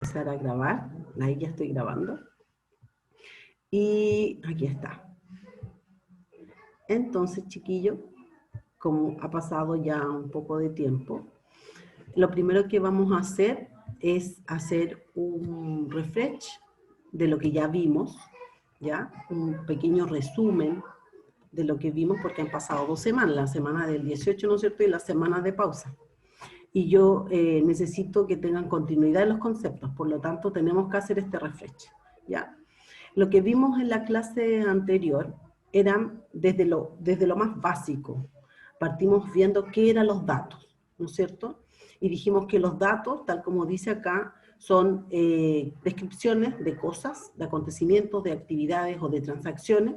Empezar a grabar, ahí ya estoy grabando. Y aquí está. Entonces, chiquillo, como ha pasado ya un poco de tiempo, lo primero que vamos a hacer es hacer un refresh de lo que ya vimos, ¿ya? Un pequeño resumen de lo que vimos porque han pasado 2 semanas, la semana del 18, ¿no es cierto? Y la semana de pausa. Y yo necesito que tengan continuidad en los conceptos, por lo tanto tenemos que hacer este refresh, ¿ya? Lo que vimos en la clase anterior eran desde lo más básico. Partimos viendo qué eran los datos, ¿no es cierto? Y dijimos que los datos, tal como dice acá, son descripciones de cosas, de acontecimientos, de actividades o de transacciones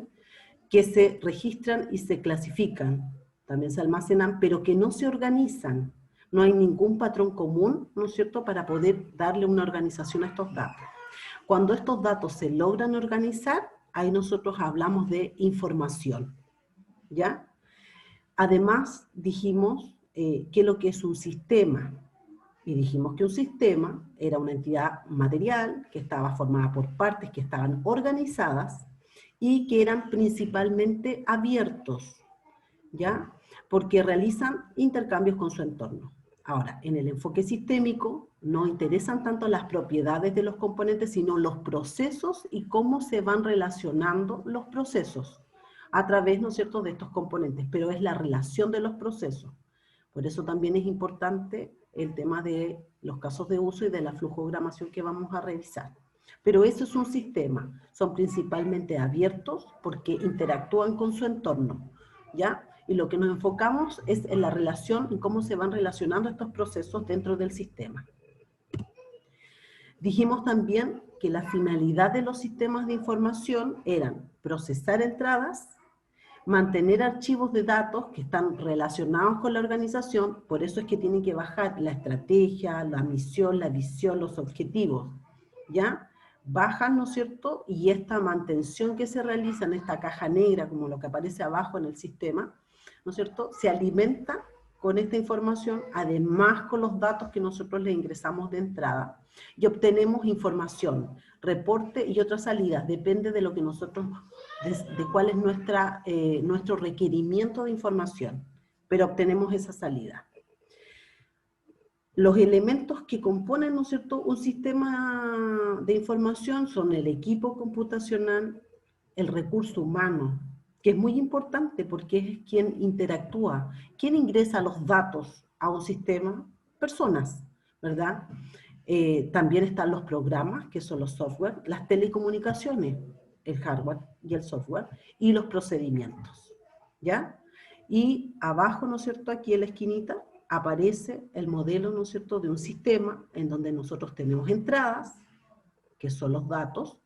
que se registran y se clasifican, también se almacenan, pero que no se organizan. No hay ningún patrón común, ¿no es cierto?, para poder darle una organización a estos datos. Cuando estos datos se logran organizar, ahí nosotros hablamos de información, ¿ya? Además, dijimos qué es lo que es un sistema. Y dijimos que un sistema era una entidad material que estaba formada por partes que estaban organizadas y que eran principalmente abiertos, ¿ya? Porque realizan intercambios con su entorno. Ahora, en el enfoque sistémico no interesan tanto las propiedades de los componentes, sino los procesos y cómo se van relacionando los procesos a través, ¿no es cierto?, de estos componentes, pero es la relación de los procesos. Por eso también es importante el tema de los casos de uso y de la flujogramación que vamos a revisar. Pero eso es un sistema, son principalmente abiertos porque interactúan con su entorno, ¿ya? Y lo que nos enfocamos es en la relación, en cómo se van relacionando estos procesos dentro del sistema. Dijimos también que la finalidad de los sistemas de información eran procesar entradas, mantener archivos de datos que están relacionados con la organización, por eso es que tienen que bajar la estrategia, la misión, la visión, los objetivos, ¿ya? Bajan, ¿no es cierto? Y esta mantención que se realiza en esta caja negra, como lo que aparece abajo en el sistema, ¿no es cierto?, se alimenta con esta información, además con los datos que nosotros le ingresamos de entrada, y obtenemos información, reporte y otras salidas, depende de lo que nosotros, de cuál es nuestro requerimiento de información, pero obtenemos esa salida. Los elementos que componen, ¿no es cierto?, un sistema de información son el equipo computacional, el recurso humano, que es muy importante porque es quien interactúa, quien ingresa los datos a un sistema, personas, ¿verdad? También están los programas, que son los software, las telecomunicaciones, el hardware y el software, y los procedimientos, ¿ya? Y abajo, ¿no es cierto?, aquí en la esquinita, aparece el modelo, ¿no es cierto?, de un sistema en donde nosotros tenemos entradas, que son los datos,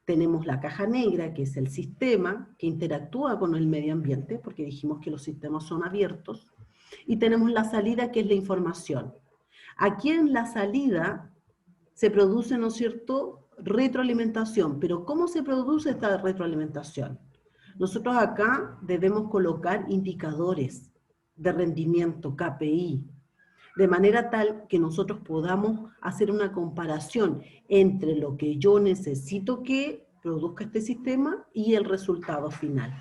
tenemos la caja negra, que es el sistema que interactúa con el medio ambiente, porque dijimos que los sistemas son abiertos, y tenemos la salida, que es la información. Aquí en la salida se produce, ¿no es cierto?, retroalimentación, pero ¿cómo se produce esta retroalimentación? Nosotros acá debemos colocar indicadores de rendimiento, KPI, de manera tal que nosotros podamos hacer una comparación entre lo que yo necesito que produzca este sistema y el resultado final.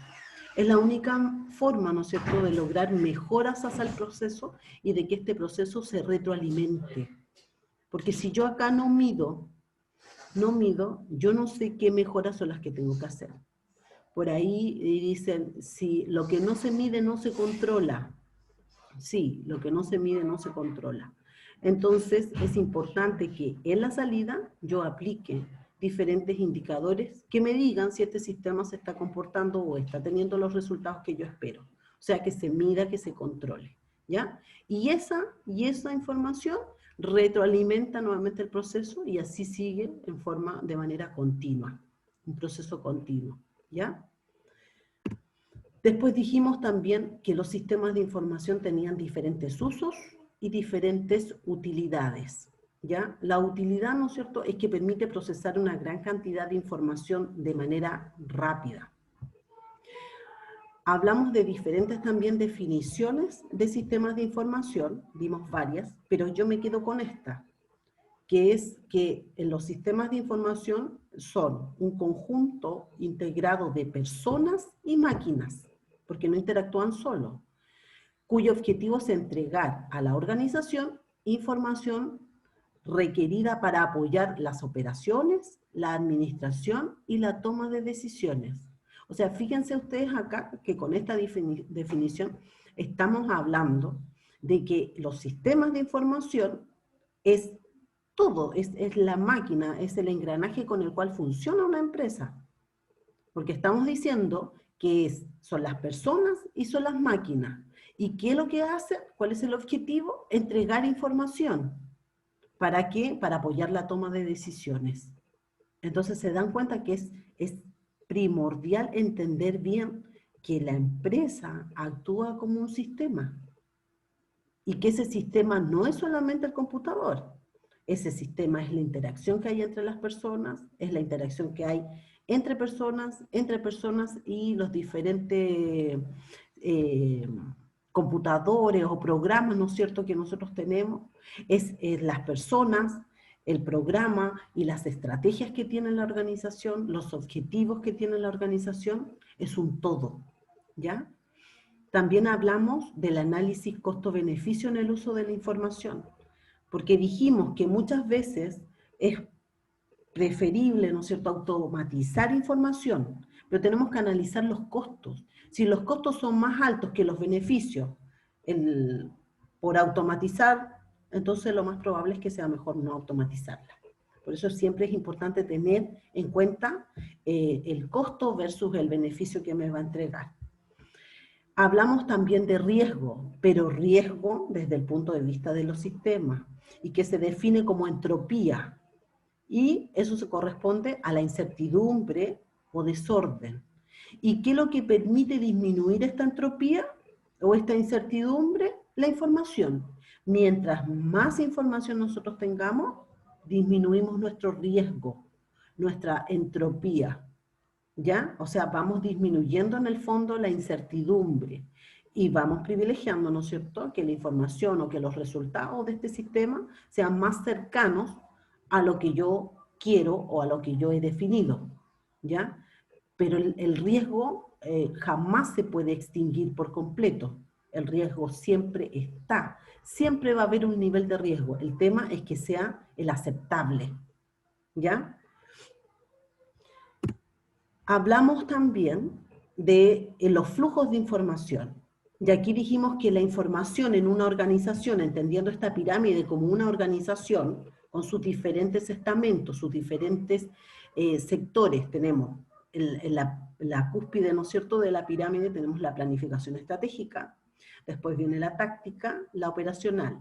Es la única forma, ¿no es cierto?, de lograr mejoras hacia el proceso y de que este proceso se retroalimente. Porque si yo acá no mido, yo no sé qué mejoras son las que tengo que hacer. Por ahí dicen, si lo que no se mide no se controla. Sí, lo que no se mide no se controla. Entonces, es importante que en la salida yo aplique diferentes indicadores que me digan si este sistema se está comportando o está teniendo los resultados que yo espero. O sea, que se mida, que se controle, ¿ya? Y esa información retroalimenta nuevamente el proceso y así sigue de manera continua, un proceso continuo, ¿ya? Después dijimos también que los sistemas de información tenían diferentes usos y diferentes utilidades, ¿ya? La utilidad, ¿no es cierto?, es que permite procesar una gran cantidad de información de manera rápida. Hablamos de diferentes también definiciones de sistemas de información, vimos varias, pero yo me quedo con esta. que es que los sistemas de información son un conjunto integrado de personas y máquinas, porque no interactúan solo, cuyo objetivo es entregar a la organización información requerida para apoyar las operaciones, la administración y la toma de decisiones. O sea, fíjense ustedes acá que con esta definición estamos hablando de que los sistemas de información es todo, es la máquina, es el engranaje con el cual funciona una empresa. Porque estamos diciendo que son las personas y son las máquinas. ¿Y qué es lo que hacen? ¿Cuál es el objetivo? Entregar información. ¿Para qué? Para apoyar la toma de decisiones. Entonces se dan cuenta que es primordial entender bien que la empresa actúa como un sistema y que ese sistema no es solamente el computador. Ese sistema es la interacción que hay entre las personas, es la interacción que hay entre personas y los diferentes computadores o programas, ¿no es cierto?, que nosotros tenemos. Es las personas, el programa y las estrategias que tiene la organización, los objetivos que tiene la organización, es un todo, ¿ya? También hablamos del análisis costo-beneficio en el uso de la información, porque dijimos que muchas veces es preferible, ¿no es cierto?, automatizar información, pero tenemos que analizar los costos. Si los costos son más altos que los beneficios por automatizar, entonces lo más probable es que sea mejor no automatizarla. Por eso siempre es importante tener en cuenta el costo versus el beneficio que me va a entregar. Hablamos también de riesgo, pero riesgo desde el punto de vista de los sistemas, y que se define como entropía. Y eso se corresponde a la incertidumbre o desorden. ¿Y qué es lo que permite disminuir esta entropía o esta incertidumbre? La información. Mientras más información nosotros tengamos, disminuimos nuestro riesgo, nuestra entropía. ¿Ya? O sea, vamos disminuyendo en el fondo la incertidumbre y vamos privilegiando, ¿no es cierto?, que la información o que los resultados de este sistema sean más cercanos a lo que yo quiero o a lo que yo he definido, ¿ya? Pero el riesgo jamás se puede extinguir por completo. El riesgo siempre está. Siempre va a haber un nivel de riesgo. El tema es que sea el aceptable, ¿ya? Hablamos también de los flujos de información. Y aquí dijimos que la información en una organización, entendiendo esta pirámide como una organización, con sus diferentes estamentos, sus diferentes sectores, tenemos en la cúspide, ¿no es cierto?, de la pirámide tenemos la planificación estratégica, después viene la táctica, la operacional,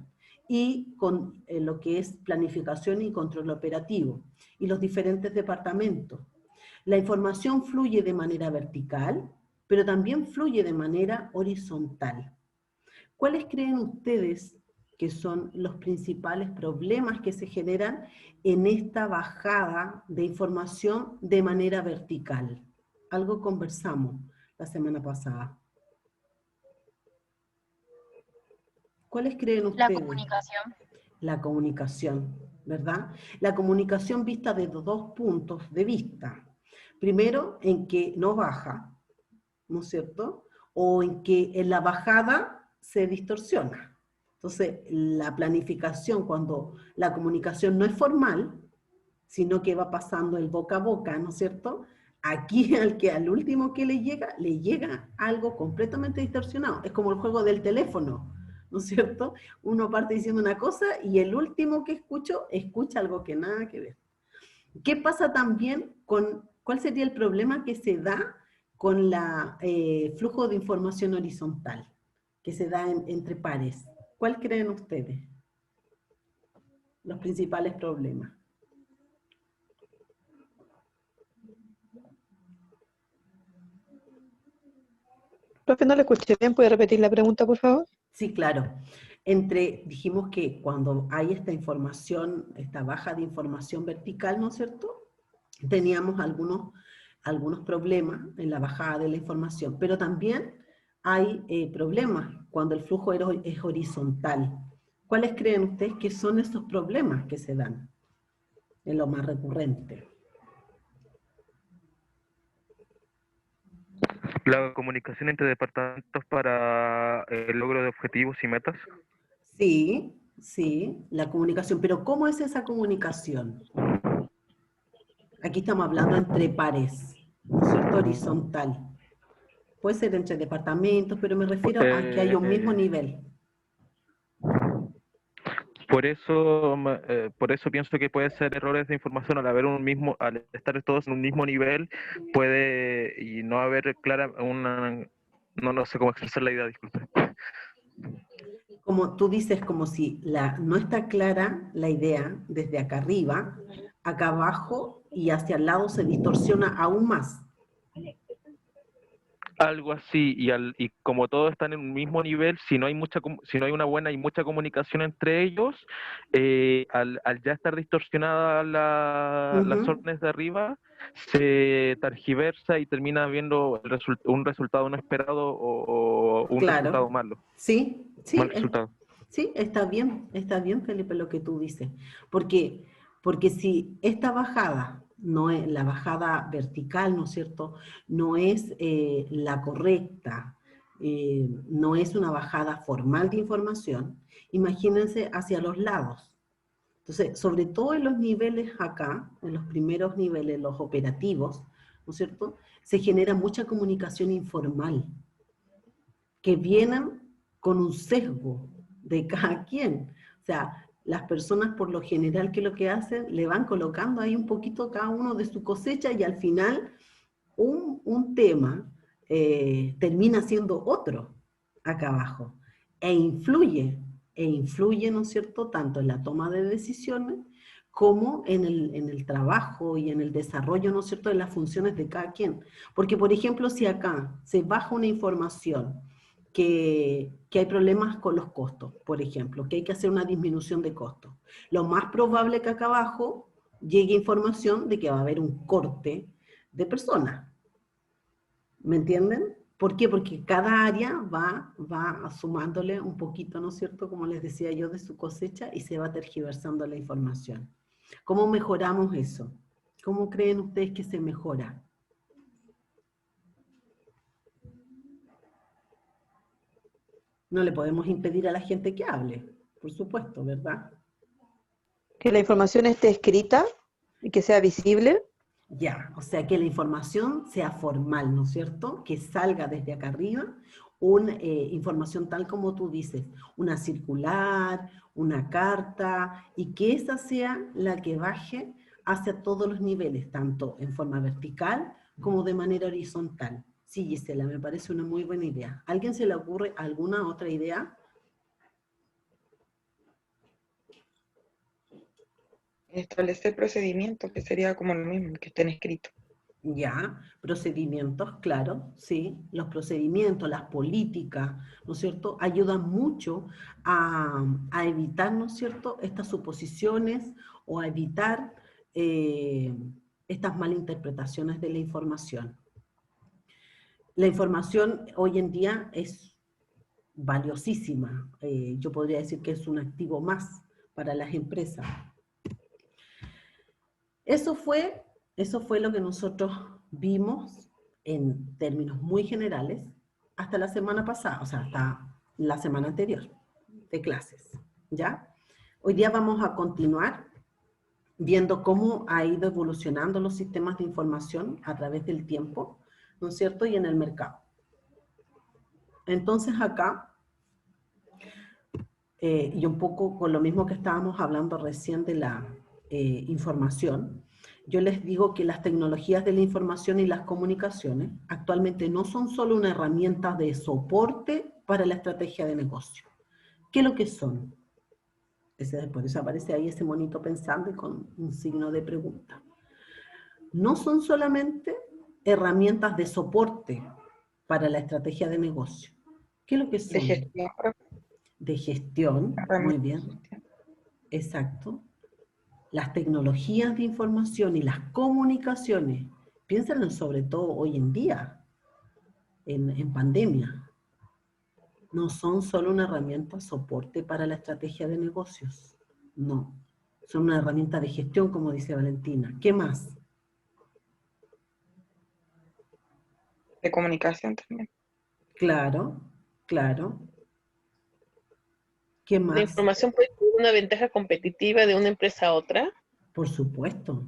y con lo que es planificación y control operativo, y los diferentes departamentos. La información fluye de manera vertical, pero también fluye de manera horizontal. ¿Cuáles creen ustedes que son los principales problemas que se generan en esta bajada de información de manera vertical? Algo conversamos la semana pasada. ¿Cuáles creen ustedes? La comunicación. La comunicación, ¿verdad? La comunicación vista desde dos puntos de vista. Primero, en que no baja, ¿no es cierto? O en que en la bajada se distorsiona. Entonces, la planificación, cuando la comunicación no es formal, sino que va pasando el boca a boca, ¿no es cierto? Aquí al último que le llega algo completamente distorsionado. Es como el juego del teléfono, ¿no es cierto? Uno parte diciendo una cosa y el último que escucha algo que nada que ver. ¿Qué pasa también con, cuál sería el problema que se da con la flujo de información horizontal, que se da entre pares? ¿Cuál creen ustedes? Los principales problemas. Profe, no le escuché bien, ¿puede repetir la pregunta, por favor? Sí, claro. Dijimos que cuando hay esta información, esta baja de información vertical, ¿no es cierto? Teníamos algunos problemas en la bajada de la información, pero también hay problemas cuando el flujo es horizontal. ¿Cuáles creen ustedes que son esos problemas que se dan? es lo más recurrente. La comunicación entre departamentos para el logro de objetivos y metas. Sí, sí, la comunicación. Pero ¿cómo es esa comunicación? Aquí estamos hablando entre pares, ¿no es cierto? Horizontal. Puede ser entre departamentos, pero me refiero a que haya un mismo nivel. Por eso pienso que puede ser errores de información al estar todos en un mismo nivel, puede y no haber clara no sé cómo expresar la idea, disculpe. Como tú dices, como si no está clara la idea desde acá arriba, acá abajo y hacia el lado se distorsiona aún más. Algo así, y como todos están en un mismo nivel, si no hay una buena y mucha comunicación entre ellos, al ya estar distorsionada las órdenes de arriba, se targiversa y termina viendo un resultado no esperado o un resultado Claro, malo. sí, Mal resultado. sí, está bien, Felipe, lo que tú dices. Porque si esta bajada, no es la bajada vertical, ¿no es cierto?, no es la correcta, no es una bajada formal de información, imagínense hacia los lados. Entonces, sobre todo en los niveles acá, en los primeros niveles, los operativos, ¿no es cierto?, se genera mucha comunicación informal, que vienen con un sesgo de cada quien. O sea, las personas por lo general que lo que hacen, le van colocando ahí un poquito cada uno de su cosecha y al final un tema termina siendo otro acá abajo. E influye, ¿no es cierto?, tanto en la toma de decisiones como en el trabajo y en el desarrollo, ¿no es cierto?, de las funciones de cada quien. Porque, por ejemplo, si acá se baja una información que hay problemas con los costos, por ejemplo, que hay que hacer una disminución de costos, lo más probable que acá abajo llegue información de que va a haber un corte de personas. ¿Me entienden? ¿Por qué? Porque cada área va sumándole un poquito, ¿no es cierto?, como les decía yo, de su cosecha y se va tergiversando la información. ¿Cómo mejoramos eso? ¿Cómo creen ustedes que se mejora? No le podemos impedir a la gente que hable, por supuesto, ¿verdad? Que la información esté escrita y que sea visible. Ya, o sea, que la información sea formal, ¿no es cierto? Que salga desde acá arriba una información tal como tú dices, una circular, una carta, y que esa sea la que baje hacia todos los niveles, tanto en forma vertical como de manera horizontal. Sí, Gisela, me parece una muy buena idea. ¿A alguien se le ocurre alguna otra idea? Establecer procedimientos, que sería como lo mismo, que estén escritos. Ya, procedimientos, claro, sí, los procedimientos, las políticas, ¿no es cierto?, ayudan mucho a evitar, ¿no es cierto?, estas suposiciones o a evitar estas malinterpretaciones de la información. La información hoy en día es valiosísima, yo podría decir que es un activo más para las empresas. Eso fue lo que nosotros vimos en términos muy generales hasta la semana pasada, o sea, hasta la semana anterior de clases, ¿ya? Hoy día vamos a continuar viendo cómo ha ido evolucionando los sistemas de información a través del tiempo, ¿no es cierto?, y en el mercado. Entonces acá, y un poco con lo mismo que estábamos hablando recién de la información, yo les digo que las tecnologías de la información y las comunicaciones actualmente no son solo una herramienta de soporte para la estrategia de negocio. ¿Qué es lo que son? Por eso aparece ahí ese monito pensando y con un signo de pregunta. No son solamente herramientas de soporte para la estrategia de negocio. ¿Qué es lo que son? De gestión. De gestión, muy bien, exacto. Las tecnologías de información y las comunicaciones, piénsenlo sobre todo hoy en día, en pandemia, no son solo una herramienta soporte para la estrategia de negocios, no. Son una herramienta de gestión, como dice Valentina. ¿Qué más? De comunicación también. Claro, claro. ¿Qué La más? información puede ser una ventaja competitiva de una empresa a otra. Por supuesto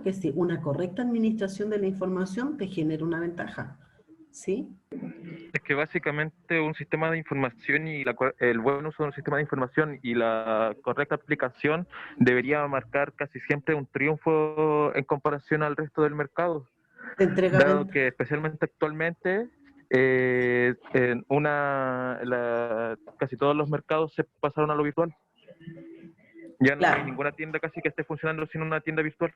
que sí. Una correcta administración de la información te genera una ventaja, ¿sí? Es que básicamente un sistema de información y el buen uso de un sistema de información y la correcta aplicación debería marcar casi siempre un triunfo en comparación al resto del mercado, Te entrega dado ventaja. que especialmente actualmente casi todos los mercados se pasaron a lo virtual. Ya no hay Claro, ninguna tienda casi que esté funcionando sin una tienda virtual.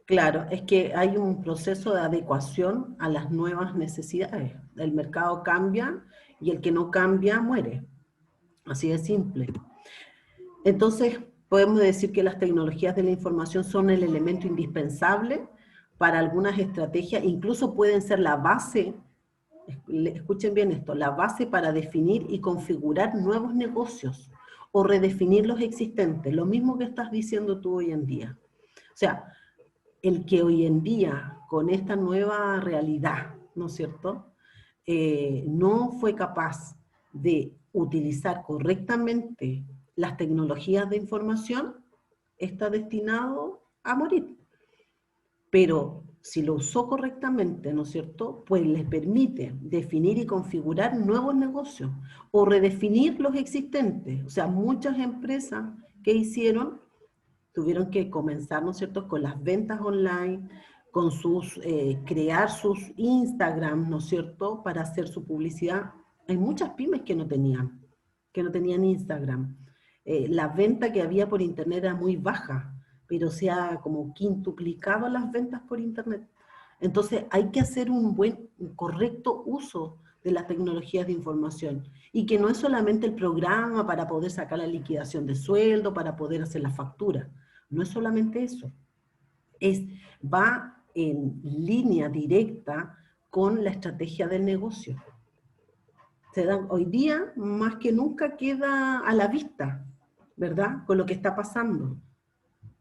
claro, es que hay un proceso de adecuación a las nuevas necesidades. El mercado cambia y el que no cambia muere. Así de simple. Entonces, podemos decir que las tecnologías de la información son el elemento indispensable para algunas estrategias, incluso pueden ser la base, escuchen bien esto, la base para definir y configurar nuevos negocios o redefinir los existentes, lo mismo que estás diciendo tú hoy en día. O sea, el que hoy en día, con esta nueva realidad, ¿no es cierto?, no fue capaz de utilizar correctamente las tecnologías de información, está destinado a morir. Pero si lo usó correctamente, ¿no es cierto?, pues les permite definir y configurar nuevos negocios o redefinir los existentes. O sea, muchas empresas que hicieron tuvieron que comenzar, ¿no es cierto?, con las ventas online, con crear sus Instagram, ¿no es cierto?, para hacer su publicidad. Hay muchas pymes que no tenían Instagram. La venta que había por internet era muy baja, pero se ha como quintuplicado las ventas por internet. Entonces hay que hacer un correcto uso de las tecnologías de información y que no es solamente el programa para poder sacar la liquidación de sueldo, para poder hacer la factura. No es solamente eso, va en línea directa con la estrategia del negocio. Hoy día, más que nunca, queda a la vista, ¿verdad?, con lo que está pasando.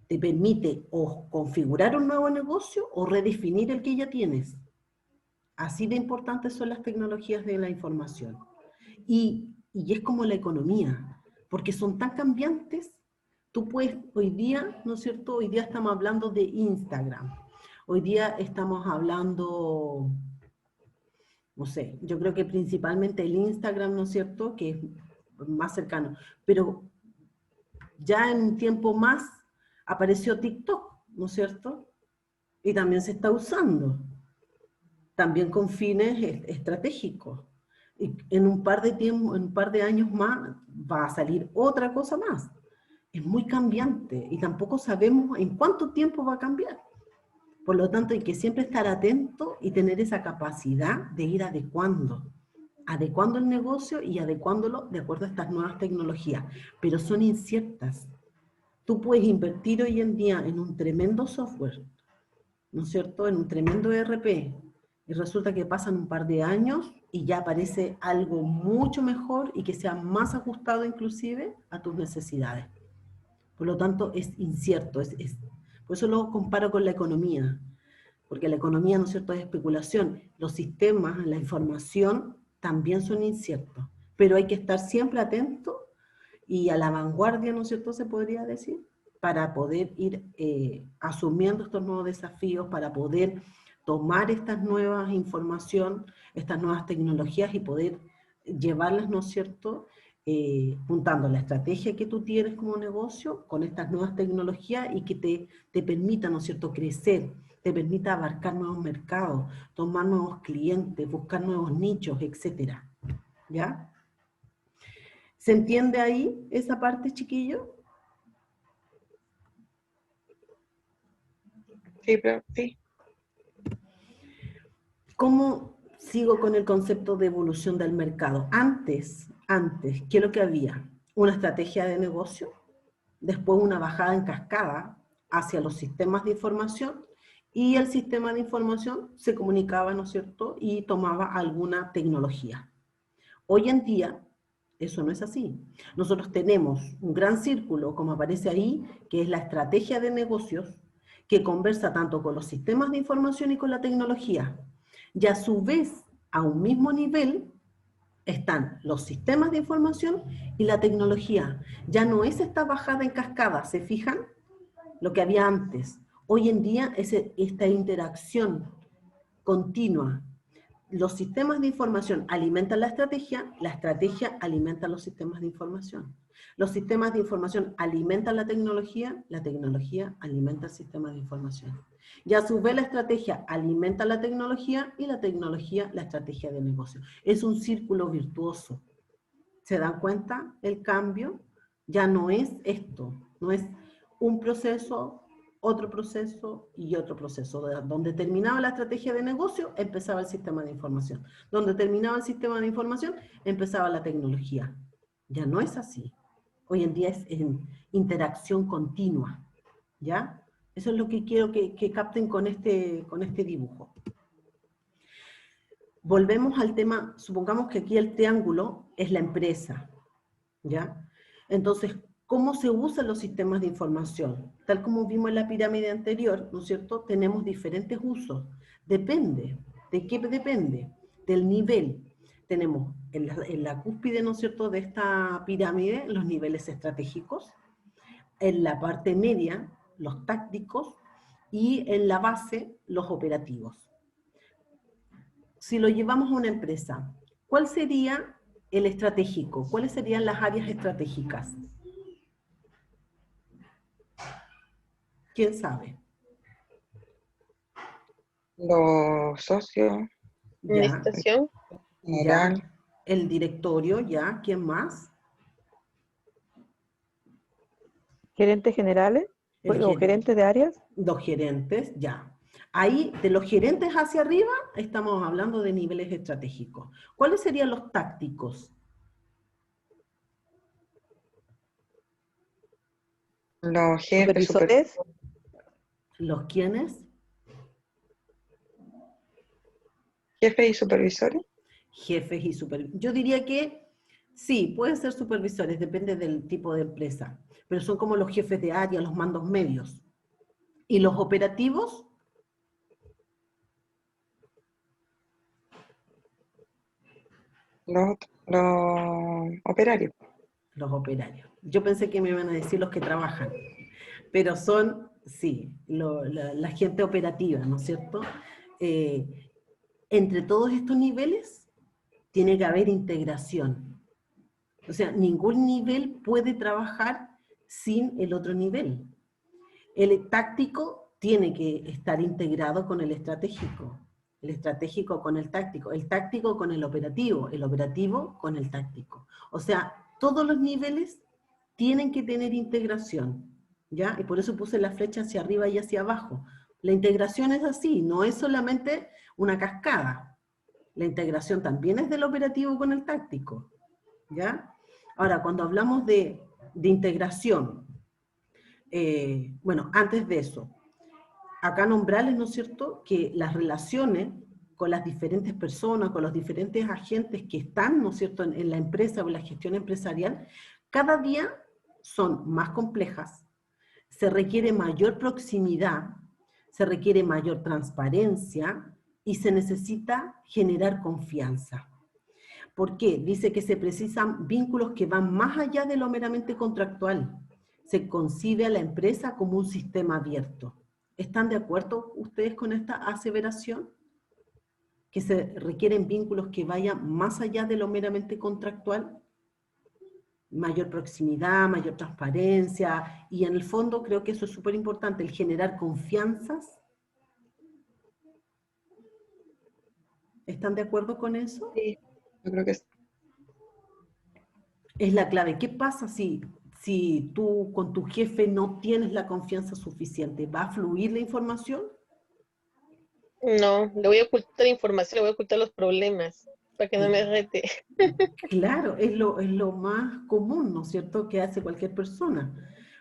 Te permite o configurar un nuevo negocio o redefinir el que ya tienes. Así de importantes son las tecnologías de la información. Y es como la economía, porque son tan cambiantes. Tú puedes, hoy día, ¿no es cierto?, hoy día estamos hablando de Instagram. Hoy día estamos hablando, no sé, yo creo que principalmente el Instagram, ¿no es cierto?, que es más cercano. Pero ya en un tiempo más apareció TikTok, ¿no es cierto? Y también se está usando, también con fines estratégicos. Y en un par de años más va a salir otra cosa más. Es muy cambiante y tampoco sabemos en cuánto tiempo va a cambiar. Por lo tanto, hay que siempre estar atento y tener esa capacidad de ir adecuando el negocio y adecuándolo de acuerdo a estas nuevas tecnologías, pero son inciertas. Tú puedes invertir hoy en día en un tremendo software, ¿no es cierto?, en un tremendo ERP, y resulta que pasan un par de años y ya aparece algo mucho mejor y que sea más ajustado inclusive a tus necesidades. Por lo tanto, es incierto. Por eso lo comparo con la economía, porque la economía, ¿no es cierto?, es especulación. Los sistemas, la información, también son inciertos, pero hay que estar siempre atento y a la vanguardia, ¿no es cierto?, se podría decir, para poder ir asumiendo estos nuevos desafíos, para poder tomar estas nuevas información, estas nuevas tecnologías y poder llevarlas, ¿no es cierto?, juntando la estrategia que tú tienes como negocio con estas nuevas tecnologías y que te permita, ¿no es cierto?, crecer, te permita abarcar nuevos mercados, tomar nuevos clientes, buscar nuevos nichos, etcétera. ¿Ya? ¿Se entiende ahí esa parte, chiquillo? Sí, pero sí. ¿Cómo sigo con el concepto de evolución del mercado? Antes, ¿qué es lo que había? Una estrategia de negocio, después una bajada en cascada hacia los sistemas de información y el sistema de información se comunicaba, ¿no es cierto?, y tomaba alguna tecnología. Hoy en día Eso no es así. Nosotros tenemos un gran círculo, como aparece ahí, que es la estrategia de negocios, que conversa tanto con los sistemas de información y con la tecnología. Y a su vez, a un mismo nivel, están los sistemas de información y la tecnología. Ya no es esta bajada en cascada, ¿se fijan? Lo que había antes. Hoy en día es esta interacción continua. Los sistemas de información alimentan la estrategia alimenta los sistemas de información. Los sistemas de información alimentan la tecnología alimenta el sistema de información. Y a su vez la estrategia alimenta la tecnología y la tecnología la estrategia de negocio. Es un círculo virtuoso. ¿Se dan cuenta el cambio? Ya no es esto, no es un proceso, otro proceso y otro proceso. Donde terminaba la estrategia de negocio, empezaba el sistema de información. Donde terminaba el sistema de información, empezaba la tecnología. Ya no es así. Hoy en día es en interacción continua, ¿ya? Eso es lo que quiero que capten con este dibujo. Volvemos al tema, supongamos que aquí el triángulo es la empresa, ¿ya? Entonces, ¿cómo se usan los sistemas de información? Tal como vimos en la pirámide anterior, ¿no es cierto? Tenemos diferentes usos. Depende. ¿De qué depende? Del nivel. Tenemos en la cúspide, ¿no es cierto?, de esta pirámide, los niveles estratégicos. En la parte media, los tácticos. Y en la base, los operativos. Si lo llevamos a una empresa, ¿cuál sería el estratégico? ¿Cuáles serían las áreas estratégicas? ¿Quién sabe? Los socios, Ya, Administración, general, ya. El directorio, ya. ¿Quién más? Gerentes generales o Gerente. gerentes de áreas. Los gerentes, ya. Ahí, de los gerentes hacia arriba, estamos hablando de niveles estratégicos. ¿Cuáles serían los tácticos? los jefes, Supervisores. ¿Los quiénes? jefes y supervisores. Jefes y supervisores. Yo diría que sí, pueden ser supervisores, depende del tipo de empresa, pero son como los jefes de área, los mandos medios. ¿Y los operativos? Los operarios. Los operarios. Yo pensé que me iban a decir los que trabajan, pero son, sí, la gente operativa, ¿no es cierto? Entre todos estos niveles tiene que haber integración. O sea, ningún nivel puede trabajar sin el otro nivel. El táctico tiene que estar integrado con el estratégico con el táctico con el operativo con el táctico. O sea, todos los niveles tienen que tener integración, ¿ya? Y por eso puse la flecha hacia arriba y hacia abajo. La integración es así, no es solamente una cascada. La integración también es del operativo con el táctico, ¿ya? Ahora, cuando hablamos de integración, bueno, antes de eso, acá nombrarles, ¿no es cierto?, que las relaciones con las diferentes personas, con los diferentes agentes que están, ¿no es cierto?, en la empresa o en la gestión empresarial, cada día son más complejas, se requiere mayor proximidad, se requiere mayor transparencia y se necesita generar confianza. ¿Por qué? Dice que se precisan vínculos que van más allá de lo meramente contractual. Se concibe a la empresa como un sistema abierto. ¿Están de acuerdo ustedes con esta aseveración? Que se requieren vínculos que vayan más allá de lo meramente contractual. Mayor proximidad, mayor transparencia, y en el fondo creo que eso es súper importante, el generar confianzas. ¿Están de acuerdo con eso? Sí, yo creo que sí. Es la clave. ¿Qué pasa si tú con tu jefe no tienes la confianza suficiente? ¿Va a fluir la información? no, le voy a ocultar información, le voy a ocultar los problemas para que no me rete. Claro, es lo más común, ¿no es cierto?, que hace cualquier persona.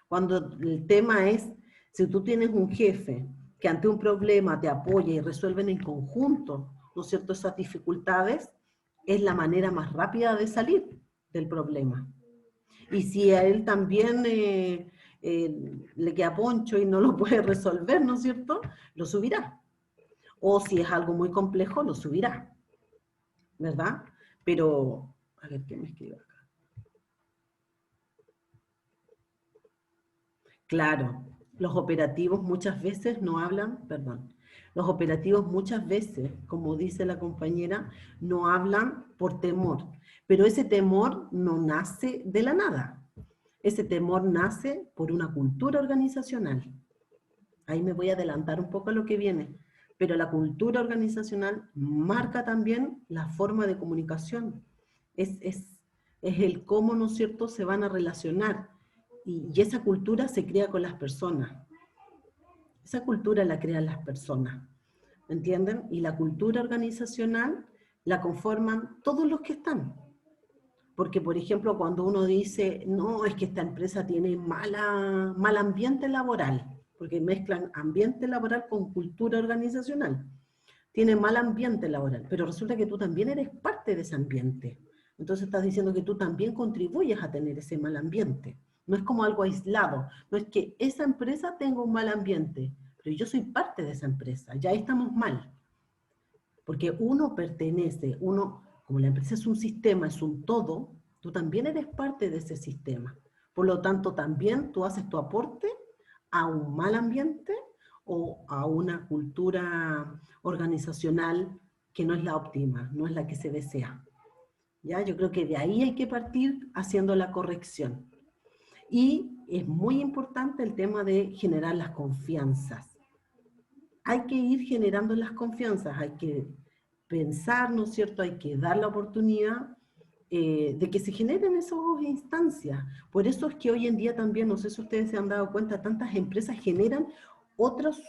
Cuando el tema es, si tú tienes un jefe que ante un problema te apoya y resuelven en conjunto, ¿no es cierto?, esas dificultades, es la manera más rápida de salir del problema. Y si a él también le queda poncho y no lo puede resolver, ¿no es cierto?, lo subirá. O si es algo muy complejo, lo subirá, ¿verdad? Pero, a ver, ¿qué me escribe acá? Claro, los operativos muchas veces no hablan, perdón, los operativos muchas veces, como dice la compañera, no hablan por temor, pero ese temor no nace de la nada. Ese temor nace por una cultura organizacional. Ahí me voy a adelantar un poco a lo que viene, pero la cultura organizacional marca también la forma de comunicación. Es el cómo, ¿no es cierto?, se van a relacionar. Y esa cultura se crea con las personas. Esa cultura la crean las personas, ¿entienden? Y la cultura organizacional la conforman todos los que están. Porque, por ejemplo, cuando uno dice, no, es que esta empresa tiene mal ambiente laboral, porque mezclan ambiente laboral con cultura organizacional. Tiene mal ambiente laboral, pero resulta que tú también eres parte de ese ambiente. Entonces estás diciendo que tú también contribuyes a tener ese mal ambiente. No es como algo aislado, no es que esa empresa tenga un mal ambiente, pero yo soy parte de esa empresa, ya ahí estamos mal. Porque uno pertenece, como la empresa es un sistema, es un todo, tú también eres parte de ese sistema. Por lo tanto, también tú haces tu aporte a un mal ambiente o a una cultura organizacional que no es la óptima, no es la que se desea. ¿Ya? Yo creo que de ahí hay que partir haciendo la corrección. Y es muy importante el tema de generar las confianzas. Hay que ir generando las confianzas, hay que pensar, ¿no es cierto?, hay que dar la oportunidad de que se generen esas instancias. Por eso es que hoy en día también, no sé si ustedes se han dado cuenta, tantas empresas generan otros,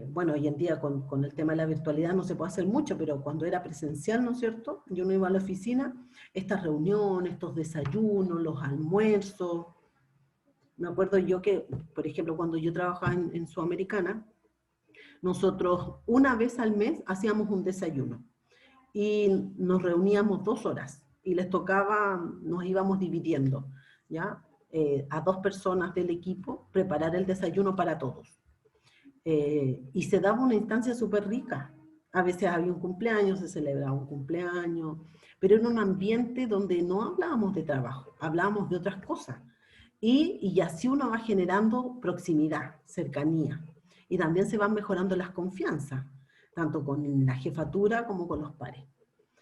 bueno, hoy en día con el tema de la virtualidad no se puede hacer mucho, pero cuando era presencial, ¿no es cierto?, yo no iba a la oficina, estas reuniones, estos desayunos, los almuerzos. Me acuerdo yo que, por ejemplo, cuando yo trabajaba en Sudamericana, nosotros una vez al mes hacíamos un desayuno y nos reuníamos 2 horas y les tocaba, nos íbamos dividiendo, ¿ya? A 2 personas del equipo preparar el desayuno para todos. Y se daba una instancia súper rica. A veces había un cumpleaños, se celebraba un cumpleaños, pero en un ambiente donde no hablábamos de trabajo, hablábamos de otras cosas. Y así uno va generando proximidad, cercanía. Y también se van mejorando las confianzas, tanto con la jefatura como con los pares.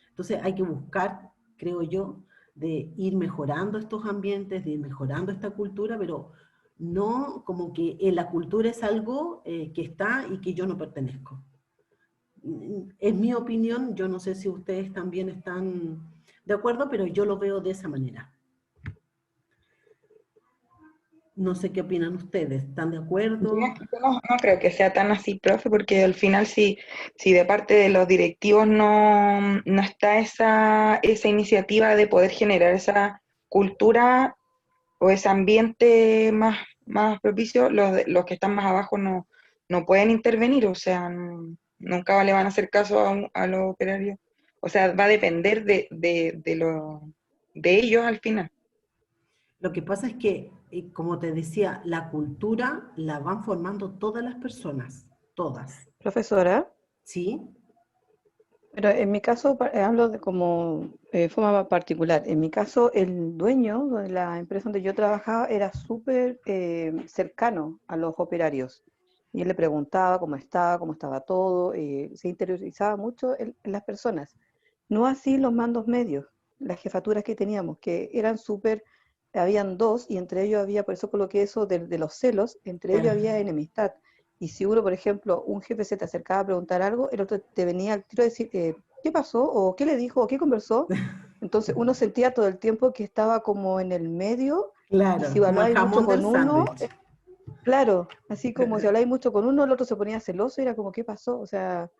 Entonces hay que buscar, creo yo, de ir mejorando estos ambientes, de ir mejorando esta cultura, pero no como que la cultura es algo que está y que yo no pertenezco. En mi opinión, yo no sé si ustedes también están de acuerdo, pero yo lo veo de esa manera. No sé qué opinan ustedes, ¿están de acuerdo? Yo no creo que sea tan así, profe, porque al final si de parte de los directivos no está esa iniciativa de poder generar esa cultura o ese ambiente más propicio, los que están más abajo no pueden intervenir, o sea, nunca le van a hacer caso a los operarios. O sea, va a depender de ellos al final. Lo que pasa es que, como te decía, la cultura la van formando todas las personas, todas, Profesora, ¿sí? pero en mi caso hablo de como forma particular. En mi caso, el dueño de la empresa donde yo trabajaba era súper cercano a los operarios. Y él le preguntaba cómo estaba todo, se interiorizaba mucho en las personas. No así los mandos medios, las jefaturas que teníamos, que eran súper, habían dos, y entre ellos había, por eso coloqué eso de los celos, entre ellos había enemistad. Y si uno, por ejemplo, un jefe se te acercaba a preguntar algo, el otro te venía al tiro a decir, ¿qué pasó? ¿O qué le dijo? ¿O qué conversó? Entonces uno sentía todo el tiempo que estaba como en el medio, y si Claro, como el hablabais mucho jamón del con uno, sándwich. claro, así como si habláis mucho con uno, el otro se ponía celoso y era como, ¿qué pasó? O sea,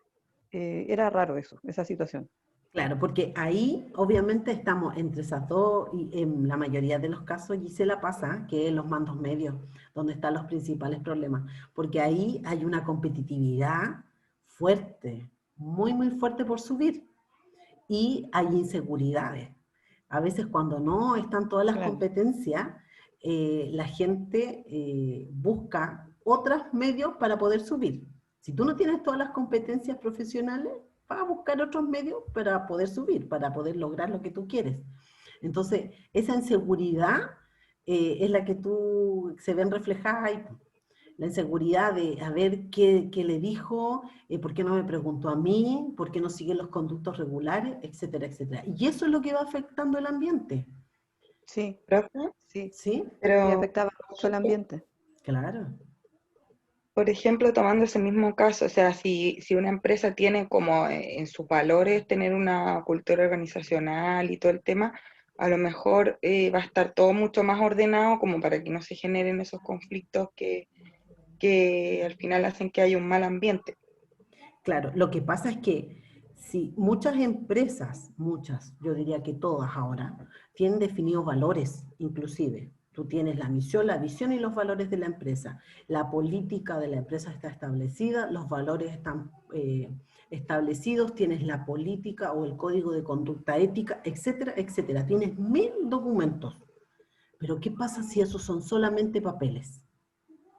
era raro eso, esa situación. Claro, porque ahí obviamente estamos entre esas dos, y en la mayoría de los casos Gisela pasa, que es los mandos medios, donde están los principales problemas, porque ahí hay una competitividad fuerte, muy, muy fuerte por subir, y hay inseguridades. A veces cuando no están todas las Claro. competencias, la gente busca otros medios para poder subir. Si tú no tienes todas las competencias profesionales, vas a buscar otros medios para poder subir, para poder lograr lo que tú quieres. Entonces, esa inseguridad es la que se ven reflejadas ahí. La inseguridad de a ver qué le dijo, por qué no me preguntó a mí, por qué no sigue los conductos regulares, etcétera, etcétera. Y eso es lo que va afectando el ambiente. Sí, ¿Profe? sí, ¿Sí? y Pero, afectaba mucho el ambiente. Claro. por ejemplo, tomando ese mismo caso, o sea, si una empresa tiene como en sus valores tener una cultura organizacional y todo el tema, a lo mejor va a estar todo mucho más ordenado como para que no se generen esos conflictos que al final hacen que haya un mal ambiente. Claro, lo que pasa es que si muchas empresas, yo diría que todas ahora, tienen definidos valores, inclusive. Tú tienes la misión, la visión y los valores de la empresa. La política de la empresa está establecida, los valores están establecidos, tienes la política o el código de conducta ética, etcétera, etcétera. Tienes 1000 documentos. Pero ¿qué pasa si esos son solamente papeles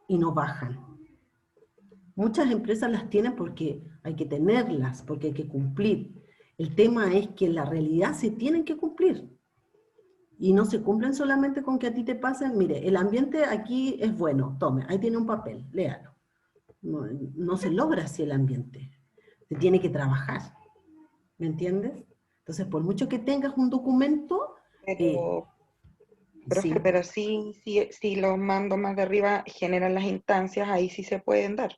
y no bajan? Muchas empresas las tienen porque hay que tenerlas, porque hay que cumplir. El tema es que en la realidad se tienen que cumplir. Y no se cumplen solamente con que a ti te pasen, mire, el ambiente aquí es bueno, tome, ahí tiene un papel, léalo. No, no se logra así el ambiente. Se tiene que trabajar, ¿me entiendes? Entonces, por mucho que tengas un documento, Pero, profe, sí, pero si los mandos más de arriba generan las instancias, ahí sí se pueden dar.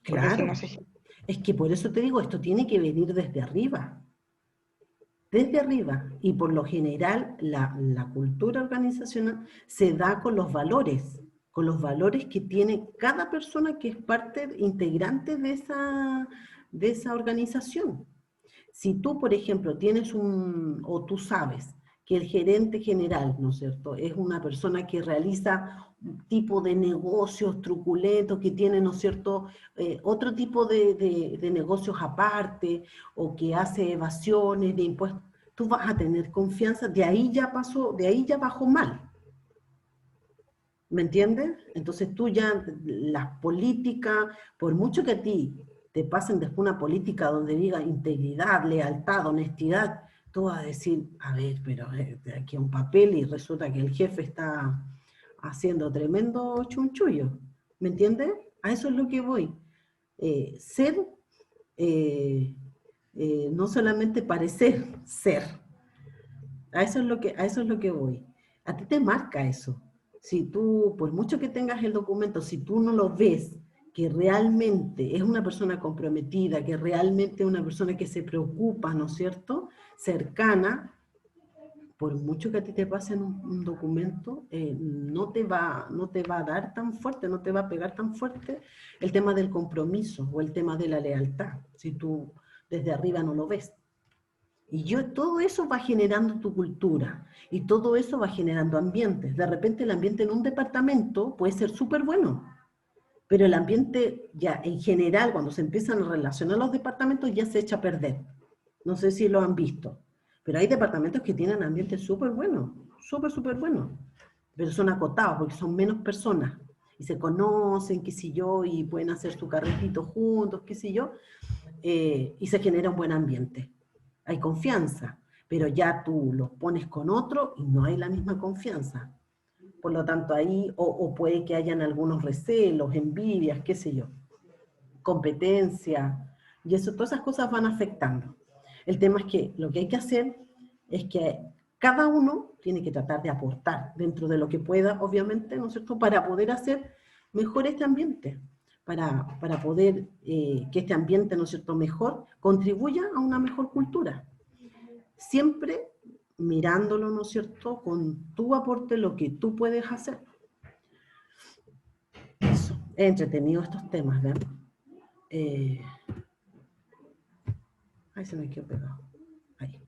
Porque si claro. no se... Es que por eso te digo, esto tiene que venir desde arriba. Desde arriba, y por lo general la cultura organizacional se da con los valores que tiene cada persona que es parte integrante de esa organización. Si tú, por ejemplo, o tú sabes que el gerente general, ¿no es cierto?, es una persona que realiza un tipo de negocios truculentos, que tiene, ¿no es cierto?, otro tipo de negocios aparte, o que hace evasiones de impuestos, tú vas a tener confianza, de ahí ya bajó mal. ¿Me entiendes? Entonces tú ya, las políticas, por mucho que a ti te pasen después una política donde diga integridad, lealtad, honestidad, tú vas a decir, a ver, pero aquí hay un papel y resulta que el jefe está haciendo tremendo chunchullo. ¿Me entiendes? A eso es lo que voy. Ser, eh, no solamente parecer, ser. A eso es lo que voy. A ti te marca eso. Si tú, por mucho que tengas el documento, si tú no lo ves, que realmente es una persona comprometida, que realmente es una persona que se preocupa, ¿no es cierto?, cercana, por mucho que a ti te pasen un documento, no te va a dar tan fuerte, no te va a pegar tan fuerte el tema del compromiso o el tema de la lealtad, si tú desde arriba no lo ves. Y todo eso va generando tu cultura y todo eso va generando ambientes. De repente el ambiente en un departamento puede ser súper bueno, pero el ambiente ya en general, cuando se empiezan a relacionar los departamentos, ya se echa a perder. No sé si lo han visto, pero hay departamentos que tienen ambientes súper buenos, súper buenos, pero son acotados porque son menos personas y se conocen, qué sé yo, y pueden hacer su carretito juntos, qué sé yo, y se genera un buen ambiente. Hay confianza, pero ya tú los pones con otro y no hay la misma confianza. Por lo tanto, ahí, o puede que hayan algunos recelos, envidias, qué sé yo, competencia, y eso, todas esas cosas van afectando. El tema es que lo que hay que hacer es que cada uno tiene que tratar de aportar dentro de lo que pueda, obviamente, ¿no es cierto?, para poder hacer mejor este ambiente, para poder que este ambiente, ¿no es cierto?, mejor, contribuya a una mejor cultura. Siempre mirándolo, ¿no es cierto?, con tu aporte, lo que tú puedes hacer. Eso, he entretenido estos temas, ¿verdad? Ahí se me quedó pegado. Ahí.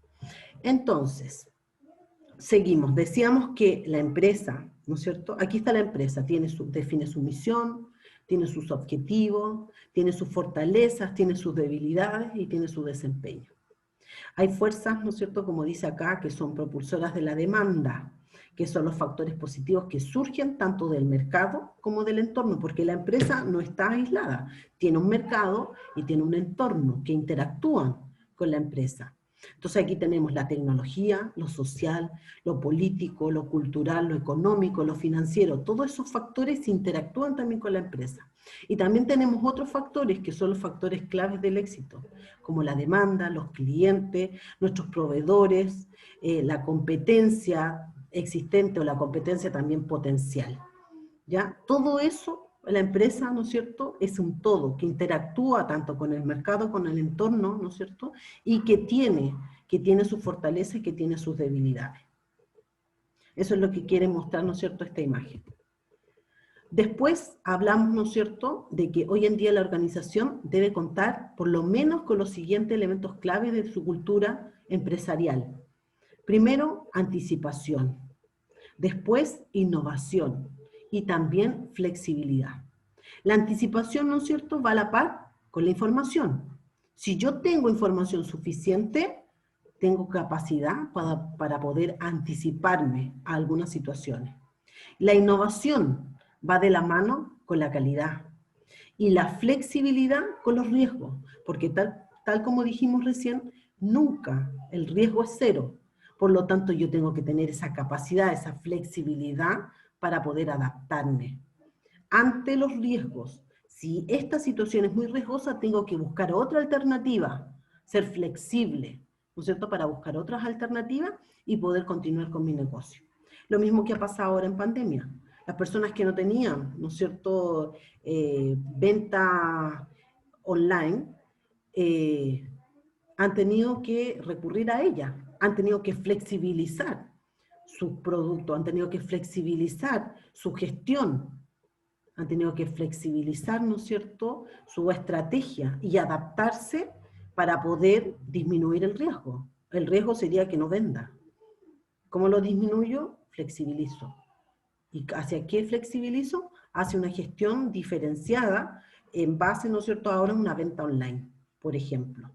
Entonces, seguimos. Decíamos que la empresa, ¿no es cierto? Aquí está la empresa, define su misión, tiene sus objetivos, tiene sus fortalezas, tiene sus debilidades y tiene su desempeño. Hay fuerzas, ¿no es cierto?, como dice acá, que son propulsoras de la demanda, que son los factores positivos que surgen tanto del mercado como del entorno, porque la empresa no está aislada, tiene un mercado y tiene un entorno que interactúan con la empresa. Entonces aquí tenemos la tecnología, lo social, lo político, lo cultural, lo económico, lo financiero, todos esos factores interactúan también con la empresa. Y también tenemos otros factores que son los factores claves del éxito, como la demanda, los clientes, nuestros proveedores, la competencia existente o la competencia también potencial. ¿Ya? Todo eso, la empresa, ¿no es cierto?, es un todo que interactúa tanto con el mercado, con el entorno, ¿no es cierto?, y que tiene sus fortalezas y que tiene sus debilidades. Eso es lo que quiere mostrar, ¿no es cierto?, esta imagen. Después hablamos, ¿no es cierto?, de que hoy en día la organización debe contar por lo menos con los siguientes elementos clave de su cultura empresarial. Primero, anticipación. Después, innovación. Y también flexibilidad. La anticipación, ¿no es cierto?, va a la par con la información. Si yo tengo información suficiente, tengo capacidad para poder anticiparme a algunas situaciones. La innovación va de la mano con la calidad y la flexibilidad con los riesgos, porque tal como dijimos recién, nunca el riesgo es cero. Por lo tanto, yo tengo que tener esa capacidad, esa flexibilidad para poder adaptarme ante los riesgos. Si esta situación es muy riesgosa, tengo que buscar otra alternativa, ser flexible, ¿no es cierto?, para buscar otras alternativas y poder continuar con mi negocio. Lo mismo que ha pasado ahora en pandemia. Las personas que no tenían, ¿no es cierto?, venta online, han tenido que recurrir a ella, han tenido que flexibilizar sus productos, han tenido que flexibilizar su gestión, han tenido que flexibilizar, ¿no es cierto?, su estrategia y adaptarse para poder disminuir el riesgo. El riesgo sería que no venda. ¿Cómo lo disminuyo? Flexibilizo. ¿Y hacia qué flexibilizo? Hacia una gestión diferenciada en base, ¿no es cierto?, ahora a una venta online, por ejemplo.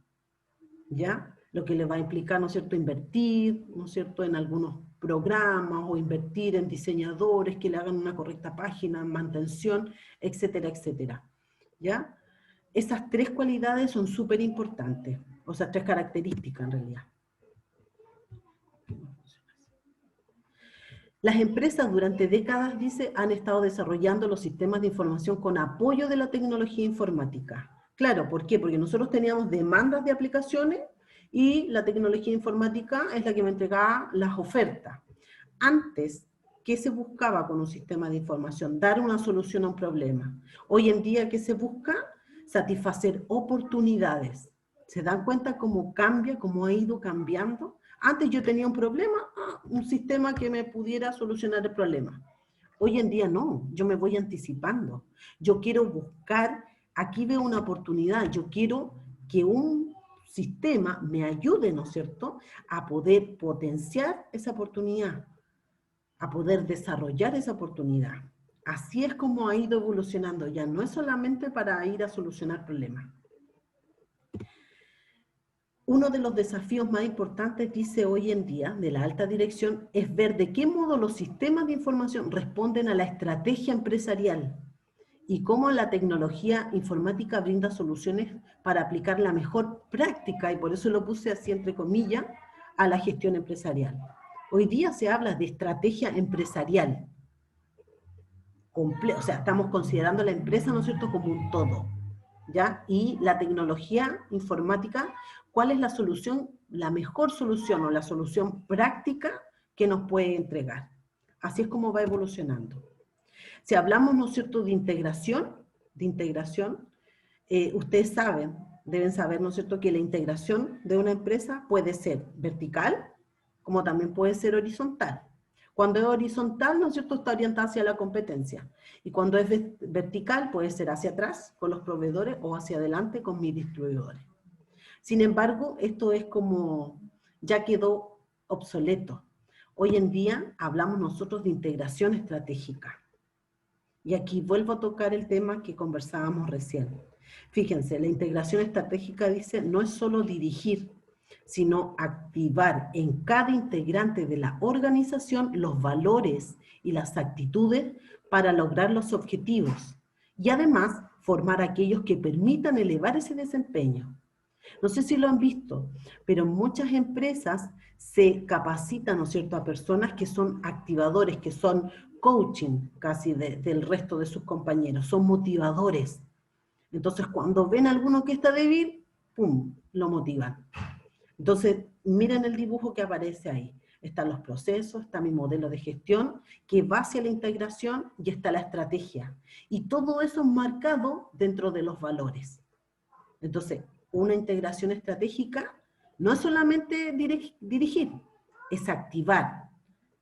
¿Ya? Lo que le va a implicar, ¿no es cierto?, invertir, ¿no es cierto?, en algunos programas o invertir en diseñadores que le hagan una correcta página, mantención, etcétera, etcétera. ¿Ya? Esas tres cualidades son súper importantes, o sea, tres características en realidad. Las empresas durante décadas, dice, han estado desarrollando los sistemas de información con apoyo de la tecnología informática. Claro, ¿por qué? Porque nosotros teníamos demandas de aplicaciones y la tecnología informática es la que me entregaba las ofertas. Antes, ¿qué se buscaba con un sistema de información? Dar una solución a un problema. Hoy en día, ¿qué se busca? Satisfacer oportunidades. ¿Se dan cuenta cómo cambia, cómo ha ido cambiando? Antes yo tenía un problema, un sistema que me pudiera solucionar el problema. Hoy en día no, yo me voy anticipando. Yo quiero buscar, aquí veo una oportunidad, yo quiero que un sistema me ayude, ¿no es cierto?, a poder potenciar esa oportunidad, a poder desarrollar esa oportunidad. Así es como ha ido evolucionando ya, no es solamente para ir a solucionar problemas. Uno de los desafíos más importantes, dice hoy en día, de la alta dirección, es ver de qué modo los sistemas de información responden a la estrategia empresarial y cómo la tecnología informática brinda soluciones para aplicar la mejor práctica, y por eso lo puse así entre comillas, a la gestión empresarial. Hoy día se habla de estrategia empresarial. O sea, estamos considerando la empresa, ¿no es cierto?, como un todo, ¿ya? Y la tecnología informática, ¿cuál es la solución, la mejor solución o la solución práctica que nos puede entregar? Así es como va evolucionando. Si hablamos, ¿no es cierto?, de integración, ustedes saben, deben saber, ¿no es cierto?, que la integración de una empresa puede ser vertical, como también puede ser horizontal. Cuando es horizontal, ¿no es cierto?, está orientada hacia la competencia. Y cuando es vertical, puede ser hacia atrás con los proveedores o hacia adelante con mis distribuidores. Sin embargo, esto es como, ya quedó obsoleto. Hoy en día hablamos nosotros de integración estratégica. Y aquí vuelvo a tocar el tema que conversábamos recién. Fíjense, la integración estratégica dice, no es solo dirigir, sino activar en cada integrante de la organización los valores y las actitudes para lograr los objetivos y además formar aquellos que permitan elevar ese desempeño. No sé si lo han visto, pero muchas empresas se capacitan, ¿no es cierto?, a personas que son activadores, que son coaching casi del resto de sus compañeros, son motivadores. Entonces, cuando ven a alguno que está débil, ¡pum!, lo motivan. Entonces, miren el dibujo que aparece ahí. Están los procesos, está mi modelo de gestión, que va hacia la integración, y está la estrategia. Y todo eso es marcado dentro de los valores. Entonces, una integración estratégica no es solamente dirigir, es activar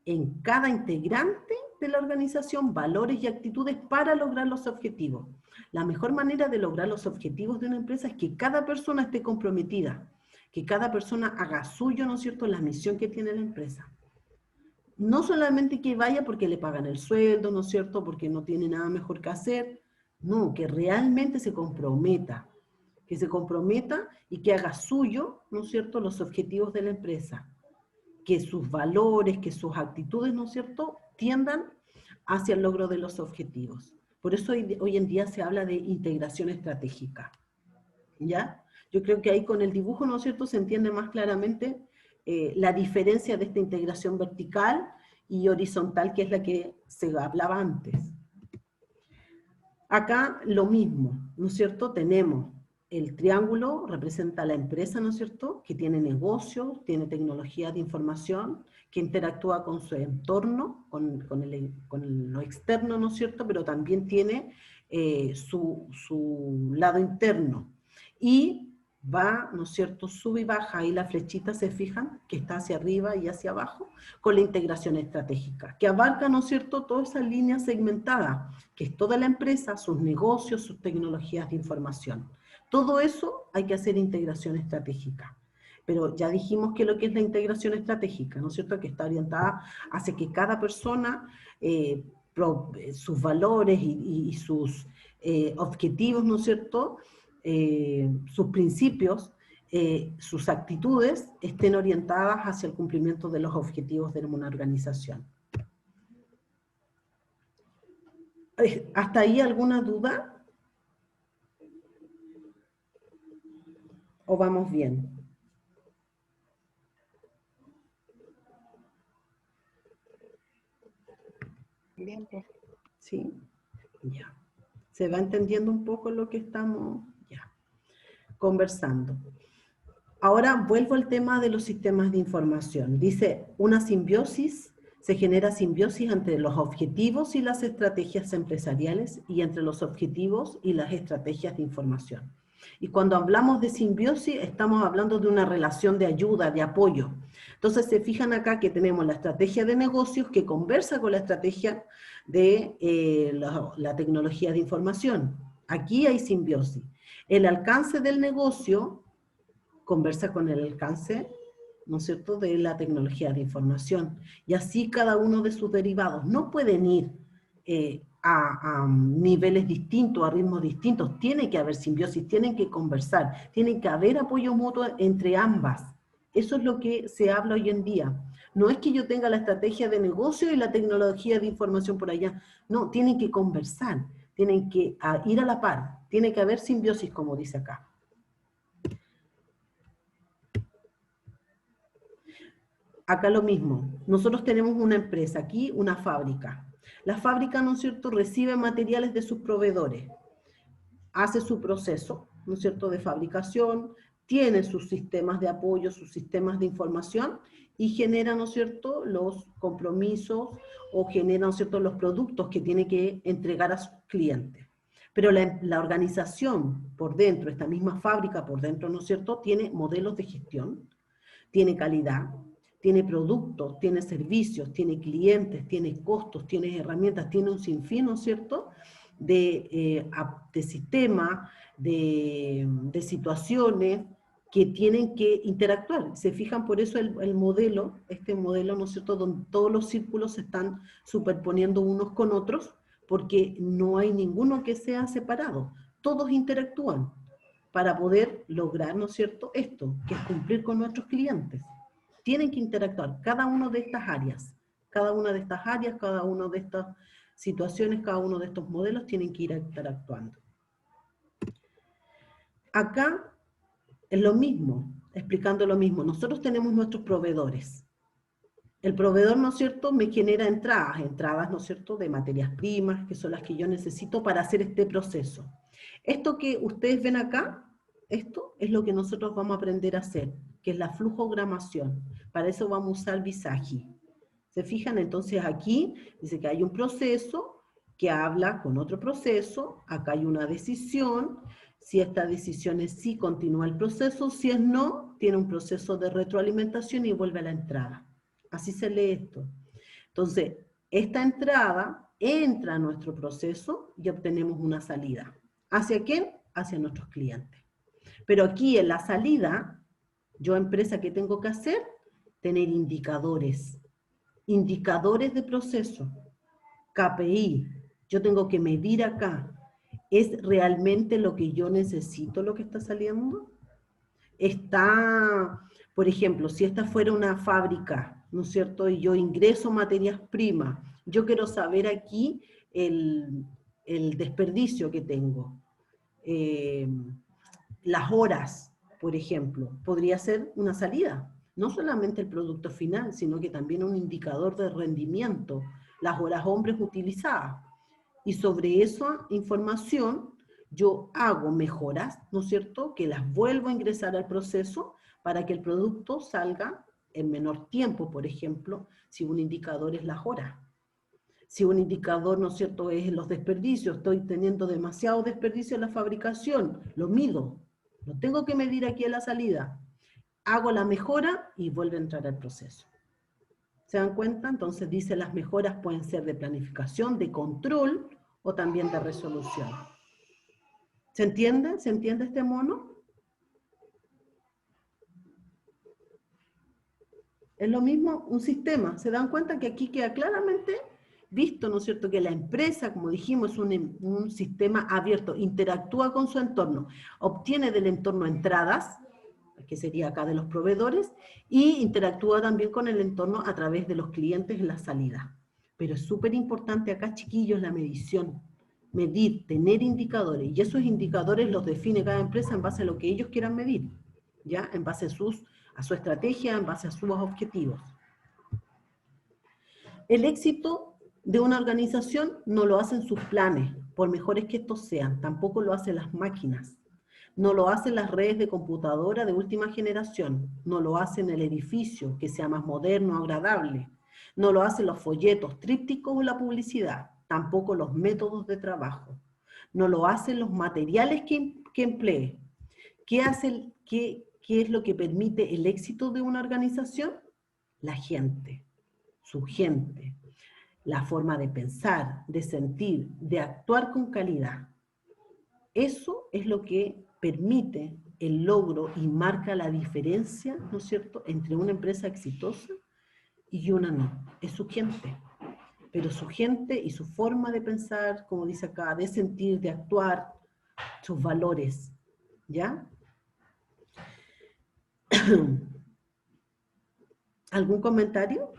en cada integrante de la organización valores y actitudes para lograr los objetivos. La mejor manera de lograr los objetivos de una empresa es que cada persona esté comprometida, que cada persona haga suyo, ¿no es cierto?, la misión que tiene la empresa. No solamente que vaya porque le pagan el sueldo, ¿no es cierto?, porque no tiene nada mejor que hacer. No, que realmente se comprometa y que haga suyo, ¿no es cierto?, los objetivos de la empresa. Que sus valores, que sus actitudes, ¿no es cierto?, tiendan hacia el logro de los objetivos. Por eso hoy en día se habla de integración estratégica, ¿ya? Yo creo que ahí con el dibujo, ¿no es cierto?, se entiende más claramente la diferencia de esta integración vertical y horizontal, que es la que se hablaba antes. Acá lo mismo, ¿no es cierto?, tenemos el triángulo, representa a la empresa, ¿no es cierto?, que tiene negocios, tiene tecnología de información, que interactúa con su entorno, con lo externo, ¿no es cierto?, pero también tiene su lado interno. Y va, ¿no es cierto?, sube y baja, ahí la flechita, se fijan, que está hacia arriba y hacia abajo, con la integración estratégica, que abarca, ¿no es cierto?, toda esa línea segmentada, que es toda la empresa, sus negocios, sus tecnologías de información. Todo eso hay que hacer integración estratégica. Pero ya dijimos que lo que es la integración estratégica, ¿no es cierto?, que está orientada hacia que cada persona, sus valores y sus objetivos, ¿no es cierto?, sus principios, sus actitudes estén orientadas hacia el cumplimiento de los objetivos de una organización. ¿Hasta ahí alguna duda? ¿O vamos bien? Bien, pues. Sí, ya. ¿Se va entendiendo un poco lo que estamos ya conversando? Ahora vuelvo al tema de los sistemas de información. Dice, se genera simbiosis entre los objetivos y las estrategias empresariales y entre los objetivos y las estrategias de información. Y cuando hablamos de simbiosis, estamos hablando de una relación de ayuda, de apoyo. Entonces se fijan acá que tenemos la estrategia de negocios que conversa con la estrategia de la tecnología de información. Aquí hay simbiosis. El alcance del negocio conversa con el alcance, ¿no es cierto?, de la tecnología de información. Y así cada uno de sus derivados. No pueden ir a niveles distintos, a ritmos distintos. Tiene que haber simbiosis, tienen que conversar, tiene que haber apoyo mutuo entre ambas. Eso es lo que se habla hoy en día. No es que yo tenga la estrategia de negocio y la tecnología de información por allá. No, tienen que conversar, tienen que ir a la par. Tiene que haber simbiosis, como dice acá. Acá lo mismo, nosotros tenemos una empresa aquí, una fábrica. La fábrica, ¿no es cierto?, recibe materiales de sus proveedores, hace su proceso, ¿no es cierto?, de fabricación, tiene sus sistemas de apoyo, sus sistemas de información y genera, ¿no es cierto?, los compromisos o genera, ¿no es cierto?, los productos que tiene que entregar a sus clientes. Pero la organización por dentro, esta misma fábrica por dentro, ¿no es cierto?, tiene modelos de gestión, tiene calidad, tiene productos, tiene servicios, tiene clientes, tiene costos, tiene herramientas, tiene un sinfín, ¿no es cierto?, de sistemas, de situaciones que tienen que interactuar. Se fijan por eso el modelo, este modelo, ¿no es cierto?, donde todos los círculos se están superponiendo unos con otros, porque no hay ninguno que sea separado. Todos interactúan para poder lograr, ¿no es cierto?, esto, que es cumplir con nuestros clientes. Tienen que interactuar cada una de estas áreas, cada una de estas áreas, cada una de estas situaciones, cada uno de estos modelos tienen que ir interactuando. Acá es lo mismo, explicando lo mismo. Nosotros tenemos nuestros proveedores. El proveedor, ¿no es cierto?, me genera entradas, ¿no es cierto?, de materias primas, que son las que yo necesito para hacer este proceso. Esto que ustedes ven acá, esto es lo que nosotros vamos a aprender a hacer, que es la flujogramación. Para eso vamos a usar Visagi. ¿Se fijan? Entonces aquí dice que hay un proceso que habla con otro proceso, acá hay una decisión, si esta decisión es sí, continúa el proceso, si es no, tiene un proceso de retroalimentación y vuelve a la entrada. Así se lee esto. Entonces, esta entrada entra a nuestro proceso y obtenemos una salida. ¿Hacia quién? Hacia nuestros clientes. Pero aquí en la salida, yo empresa, ¿qué tengo que hacer? Tener indicadores. Indicadores de proceso. KPI. Yo tengo que medir acá. ¿Es realmente lo que yo necesito lo que está saliendo? Está, por ejemplo, si esta fuera una fábrica, ¿no es cierto? Y yo ingreso materias primas, yo quiero saber aquí el desperdicio que tengo. Las horas, por ejemplo, podría ser una salida. No solamente el producto final, sino que también un indicador de rendimiento, las horas hombres utilizadas. Y sobre esa información yo hago mejoras, ¿no es cierto?, que las vuelvo a ingresar al proceso para que el producto salga en menor tiempo, por ejemplo, si un indicador es las horas. Si un indicador, ¿no es cierto?, es los desperdicios, estoy teniendo demasiado desperdicio en la fabricación, lo mido, lo tengo que medir aquí en la salida, hago la mejora y vuelve a entrar al proceso. ¿Se dan cuenta? Entonces dice las mejoras pueden ser de planificación, de control o también de resolución. ¿Se entiende? ¿Se entiende este mono? Es lo mismo un sistema. ¿Se dan cuenta que aquí queda claramente visto, ¿no es cierto?, que la empresa, como dijimos, es un sistema abierto, interactúa con su entorno, obtiene del entorno entradas, que sería acá de los proveedores, y interactúa también con el entorno a través de los clientes en la salida. Pero es súper importante acá, chiquillos, la medición. Medir, tener indicadores, y esos indicadores los define cada empresa en base a lo que ellos quieran medir, ¿ya? En base a su estrategia, en base a sus objetivos. El éxito de una organización no lo hacen sus planes, por mejores que estos sean, tampoco lo hacen las máquinas. No lo hacen las redes de computadora de última generación, no lo hacen el edificio, que sea más moderno, agradable, no lo hacen los folletos, trípticos o la publicidad, tampoco los métodos de trabajo, no lo hacen los materiales que emplee. ¿Qué es lo que permite el éxito de una organización? La gente, su gente, la forma de pensar, de sentir, de actuar con calidad. Eso es lo que permite el logro y marca la diferencia, ¿no es cierto?, entre una empresa exitosa y una no. Es su gente. Pero su gente y su forma de pensar, como dice acá, de sentir, de actuar, sus valores. ¿Ya? ¿Algún comentario?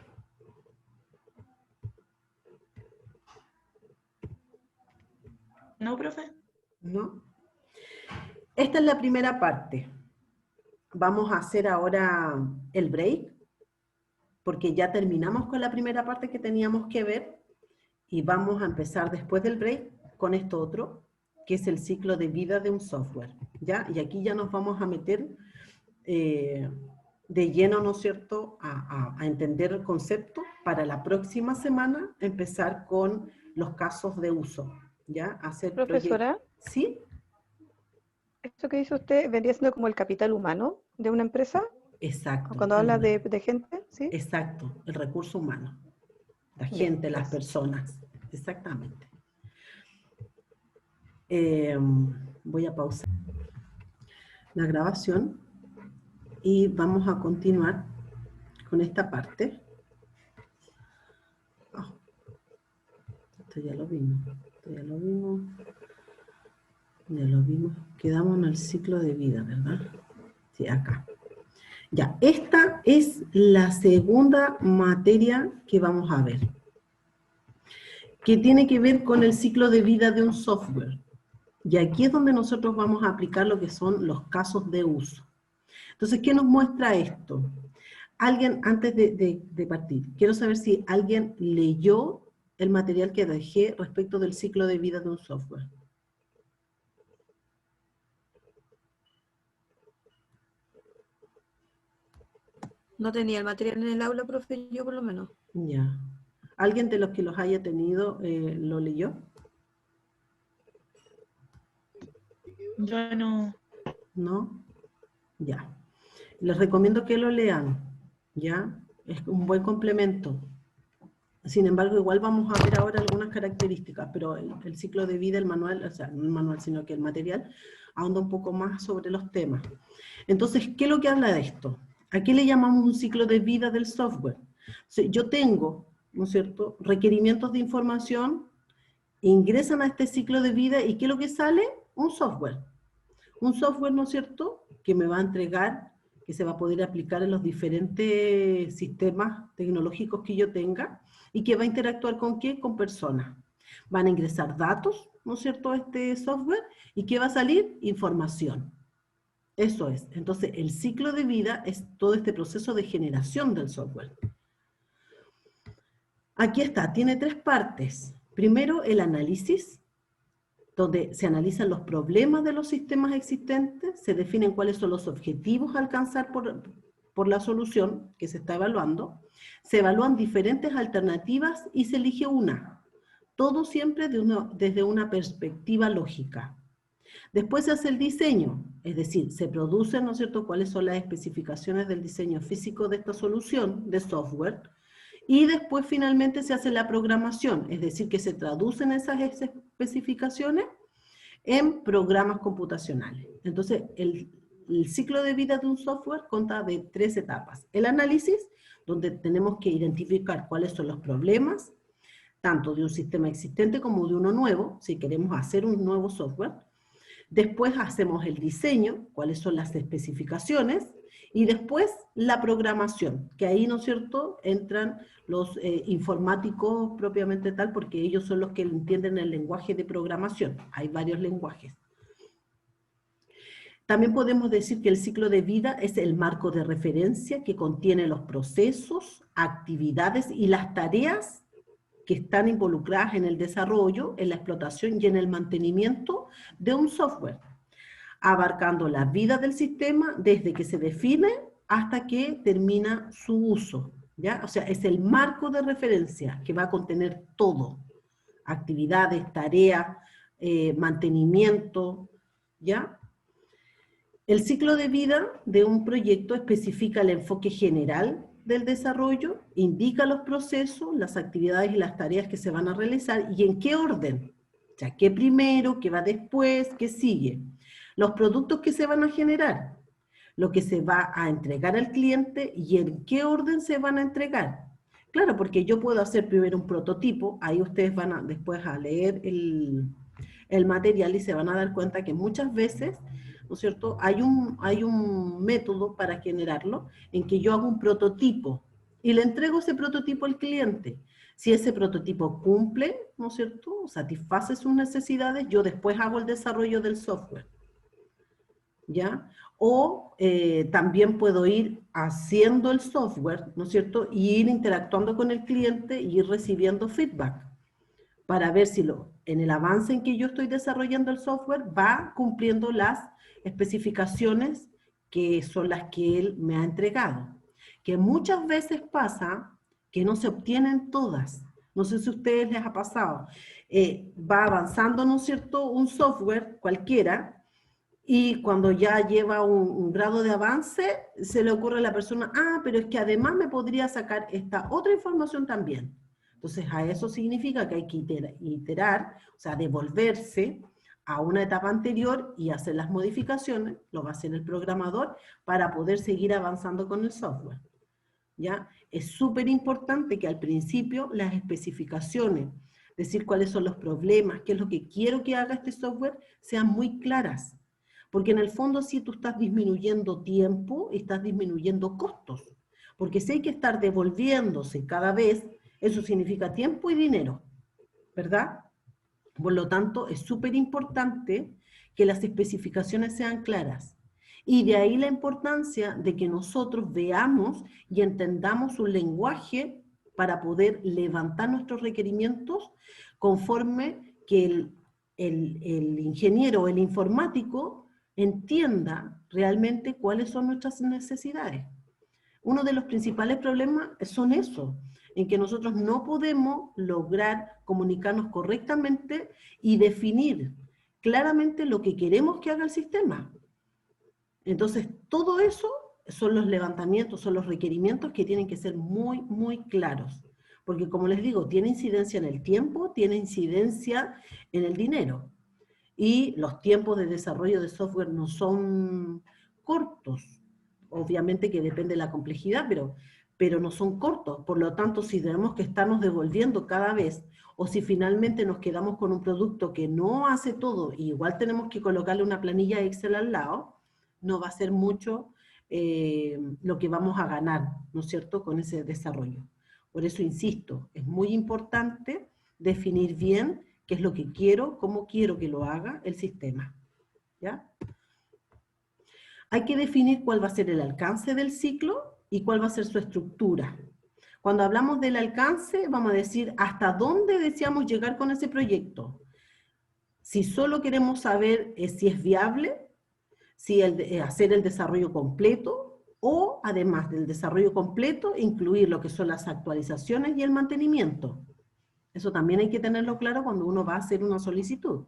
No, profe. ¿No? Esta es la primera parte. Vamos a hacer ahora el break, porque ya terminamos con la primera parte que teníamos que ver, y vamos a empezar después del break con esto otro, que es el ciclo de vida de un software, ¿ya? Y aquí ya nos vamos a meter de lleno, ¿no es cierto?, a entender el concepto para la próxima semana empezar con los casos de uso, ¿ya? Hacer Profesora, ¿sí? ¿esto que dice usted vendría siendo como el capital humano de una empresa? Exacto. Cuando habla de gente, ¿sí? Exacto, el recurso humano. La Bien, gente, las gracias. personas. Exactamente. Voy a pausar la grabación y vamos a continuar con esta parte. Esto ya lo vimos. Ya lo vimos, quedamos en el ciclo de vida, ¿verdad? Sí, acá. Ya, esta es la segunda materia que vamos a ver, que tiene que ver con el ciclo de vida de un software. Y aquí es donde nosotros vamos a aplicar lo que son los casos de uso. Entonces, ¿qué nos muestra esto? Alguien, antes de partir, quiero saber si alguien leyó el material que dejé respecto del ciclo de vida de un software. No tenía el material en el aula, profe, yo por lo menos. Ya. ¿Alguien de los que los haya tenido lo leyó? Yo no. ¿No? Ya. Les recomiendo que lo lean, ¿ya? Es un buen complemento. Sin embargo, igual vamos a ver ahora algunas características, pero el ciclo de vida, el manual, o sea, no el manual, sino que el material, ahonda un poco más sobre los temas. Entonces, ¿qué es lo que habla de esto? ¿A qué le llamamos un ciclo de vida del software? Yo tengo, ¿no es cierto?, requerimientos de información, ingresan a este ciclo de vida, ¿y qué es lo que sale? Un software. Un software, ¿no es cierto?, que me va a entregar, que se va a poder aplicar en los diferentes sistemas tecnológicos que yo tenga, y que va a interactuar ¿con qué? Con personas. Van a ingresar datos, ¿no es cierto?, a este software, y ¿qué va a salir? Información. Eso es. Entonces, el ciclo de vida es todo este proceso de generación del software. Aquí está, tiene 3 partes. Primero, el análisis, donde se analizan los problemas de los sistemas existentes, se definen cuáles son los objetivos a alcanzar por la solución que se está evaluando, se evalúan diferentes alternativas y se elige una. Todo siempre desde una perspectiva lógica. Después se hace el diseño, es decir, se producen, ¿no es cierto?, cuáles son las especificaciones del diseño físico de esta solución de software, y después finalmente se hace la programación, es decir, que se traducen esas especificaciones en programas computacionales. Entonces, el ciclo de vida de un software consta de 3 etapas. El análisis, donde tenemos que identificar cuáles son los problemas, tanto de un sistema existente como de uno nuevo, si queremos hacer un nuevo software. Después hacemos el diseño, cuáles son las especificaciones, y después la programación, que ahí, ¿no es cierto?, entran los informáticos propiamente tal, porque ellos son los que entienden el lenguaje de programación. Hay varios lenguajes. También podemos decir que el ciclo de vida es el marco de referencia que contiene los procesos, actividades y las tareas que están involucradas en el desarrollo, en la explotación y en el mantenimiento de un software, abarcando la vida del sistema desde que se define hasta que termina su uso, ¿ya? O sea, es el marco de referencia que va a contener todo, actividades, tareas, mantenimiento, ¿ya? El ciclo de vida de un proyecto especifica el enfoque general del desarrollo, indica los procesos, las actividades y las tareas que se van a realizar y en qué orden. O sea, qué primero, qué va después, qué sigue. Los productos que se van a generar, lo que se va a entregar al cliente y en qué orden se van a entregar. Claro, porque yo puedo hacer primero un prototipo, ahí ustedes van a después a leer el material y se van a dar cuenta que muchas veces, ¿no es cierto?, hay un método para generarlo en que yo hago un prototipo y le entrego ese prototipo al cliente. Si ese prototipo cumple, ¿no es cierto?, satisface sus necesidades, yo después hago el desarrollo del software, ¿ya? O también puedo ir haciendo el software, ¿no es cierto?, y ir interactuando con el cliente y ir recibiendo feedback para ver si en el avance en que yo estoy desarrollando el software va cumpliendo las especificaciones que son las que él me ha entregado. Que muchas veces pasa que no se obtienen todas. No sé si a ustedes les ha pasado. Va avanzando, ¿no es cierto?, un software cualquiera, y cuando ya lleva un grado de avance, se le ocurre a la persona, pero es que además me podría sacar esta otra información también. Entonces, a eso significa que hay que iterar, o sea, devolverse a una etapa anterior y hacer las modificaciones, lo va a hacer el programador, para poder seguir avanzando con el software, ¿ya? Es súper importante que al principio las especificaciones decir cuáles son los problemas, qué es lo que quiero que haga este software, sean muy claras. Porque en el fondo si tú estás disminuyendo tiempo, estás disminuyendo costos. Porque si hay que estar devolviéndose cada vez, eso significa tiempo y dinero, ¿verdad? Por lo tanto, es súper importante que las especificaciones sean claras. Y de ahí la importancia de que nosotros veamos y entendamos un lenguaje para poder levantar nuestros requerimientos conforme que el ingeniero o el informático entienda realmente cuáles son nuestras necesidades. Uno de los principales problemas son eso, en que nosotros no podemos lograr comunicarnos correctamente y definir claramente lo que queremos que haga el sistema. Entonces, todo eso son los levantamientos, son los requerimientos que tienen que ser muy, muy claros. Porque como les digo, tiene incidencia en el tiempo, tiene incidencia en el dinero. Y los tiempos de desarrollo de software no son cortos. Obviamente que depende de la complejidad, pero no son cortos. Por lo tanto, si tenemos que estarnos devolviendo cada vez, o si finalmente nos quedamos con un producto que no hace todo, y igual tenemos que colocarle una planilla Excel al lado, no va a ser mucho lo que vamos a ganar, ¿no es cierto?, con ese desarrollo. Por eso insisto, es muy importante definir bien qué es lo que quiero, cómo quiero que lo haga el sistema, ¿ya? Hay que definir cuál va a ser el alcance del ciclo y cuál va a ser su estructura. Cuando hablamos del alcance, vamos a decir hasta dónde deseamos llegar con ese proyecto. Si solo queremos saber si es viable, si hacer el desarrollo completo, o además del desarrollo completo, incluir lo que son las actualizaciones y el mantenimiento. Eso también hay que tenerlo claro cuando uno va a hacer una solicitud.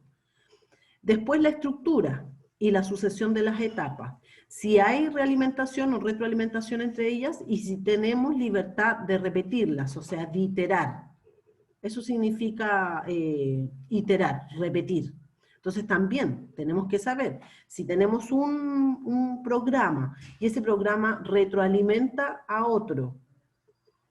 Después la estructura y la sucesión de las etapas. Si hay realimentación o retroalimentación entre ellas y si tenemos libertad de repetirlas, o sea, de iterar. Eso significa iterar, repetir. Entonces también tenemos que saber, si tenemos un programa y ese programa retroalimenta a otro,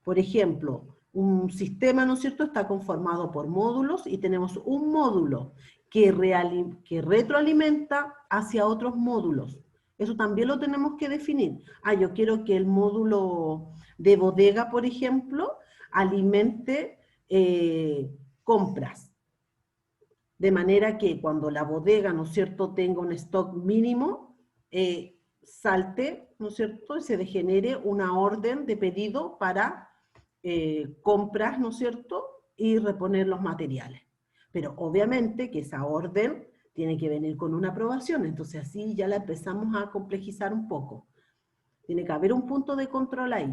por ejemplo, un sistema, ¿no es cierto?, está conformado por módulos y tenemos un módulo que retroalimenta hacia otros módulos. Eso también lo tenemos que definir. Yo quiero que el módulo de bodega, por ejemplo, alimente compras. De manera que cuando la bodega, ¿no es cierto?, tenga un stock mínimo, salte, ¿no es cierto?, y se degenere una orden de pedido para compras, ¿no es cierto?, y reponer los materiales. Pero obviamente que esa orden tiene que venir con una aprobación, entonces así ya la empezamos a complejizar un poco. Tiene que haber un punto de control ahí.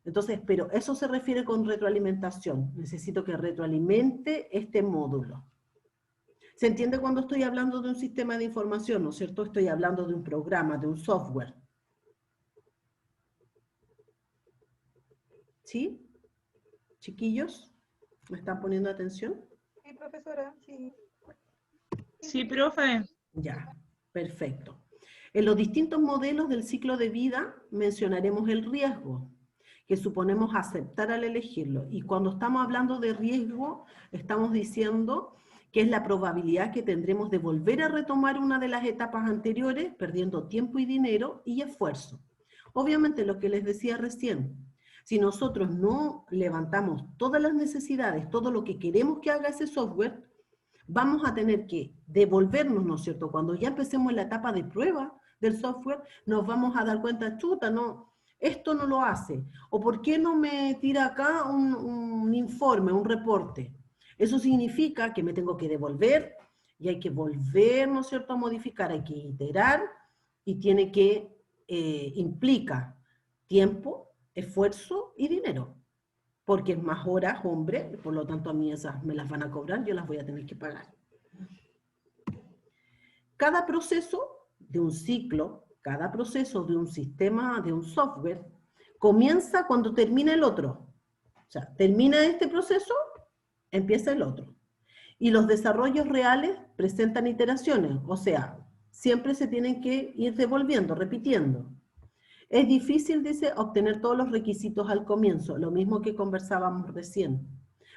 Entonces, pero eso se refiere con retroalimentación. Necesito que retroalimente este módulo. ¿Se entiende cuando estoy hablando de un sistema de información, no es cierto? Estoy hablando de un programa, de un software. ¿Sí? Chiquillos, ¿me están poniendo atención? Sí, profesora, sí. Sí, profe. Ya, perfecto. En los distintos modelos del ciclo de vida mencionaremos el riesgo, que suponemos aceptar al elegirlo. Y cuando estamos hablando de riesgo, estamos diciendo que es la probabilidad que tendremos de volver a retomar una de las etapas anteriores, perdiendo tiempo y dinero y esfuerzo. Obviamente, lo que les decía recién, si nosotros no levantamos todas las necesidades, todo lo que queremos que haga ese software, vamos a tener que devolvernos, ¿no es cierto? Cuando ya empecemos en la etapa de prueba del software, nos vamos a dar cuenta, chuta, no, esto no lo hace. ¿O por qué no me tira acá un informe, un reporte? Eso significa que me tengo que devolver y hay que volver, ¿no es cierto?, a modificar, hay que iterar y tiene que, implica tiempo, esfuerzo y dinero. Porque es más horas, hombre, por lo tanto a mí esas me las van a cobrar, yo las voy a tener que pagar. Cada proceso de un ciclo, cada proceso de un sistema, de un software, comienza cuando termina el otro. O sea, termina este proceso, empieza el otro. Y los desarrollos reales presentan iteraciones, o sea, siempre se tienen que ir devolviendo, repitiendo. Es difícil, dice, obtener todos los requisitos al comienzo, lo mismo que conversábamos recién.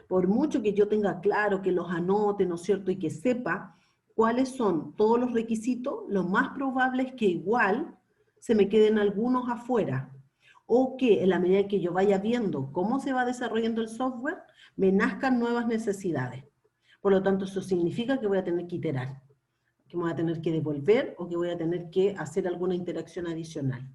Por mucho que yo tenga claro, que los anote, ¿no es cierto? Y que sepa cuáles son todos los requisitos, lo más probable es que igual se me queden algunos afuera. O que en la medida que yo vaya viendo cómo se va desarrollando el software, me nazcan nuevas necesidades. Por lo tanto, eso significa que voy a tener que iterar, que me voy a tener que devolver o que voy a tener que hacer alguna interacción adicional.